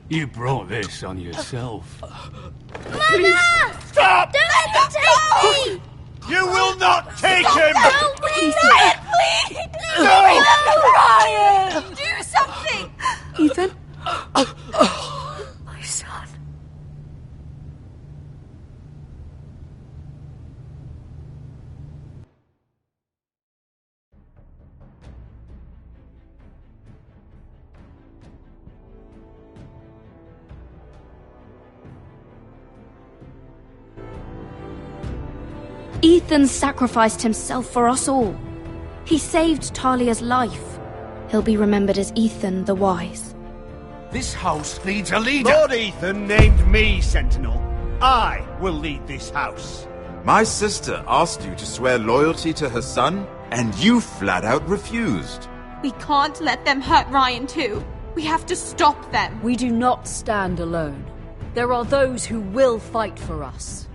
Speaker 2: You brought this on yourself.
Speaker 14: Mama!
Speaker 5: Stop!
Speaker 14: Don't let him take me!
Speaker 5: You will not take him!
Speaker 14: No, please! Ryan, please!
Speaker 5: No!
Speaker 14: Ryan! Do something!
Speaker 10: Ethan? My son.
Speaker 1: Ethan sacrificed himself for us all. He saved Talia's life. He'll be remembered as Ethan the Wise.
Speaker 6: This house needs a leader.
Speaker 5: Lord Ethan named me Sentinel. I will lead this house.
Speaker 19: My sister asked you to swear loyalty to her son, and you flat out refused.
Speaker 14: We can't let them hurt Ryan too. We have to stop them.
Speaker 10: We do not stand alone. There are those who will fight for us.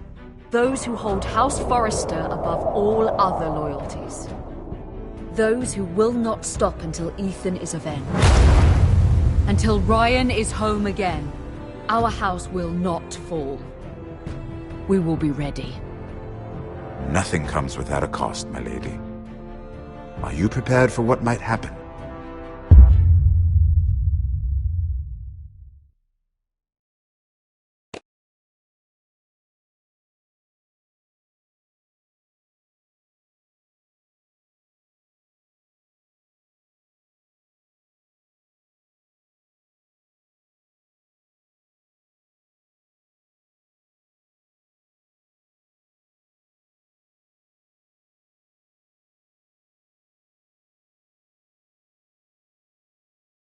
Speaker 10: Those who hold House Forrester above all other loyalties. Those who will not stop until Ethan is avenged. Until Ryan is home again, our house will not fall. We will be ready.
Speaker 19: Nothing comes without a cost, my lady. Are you prepared for what might happen?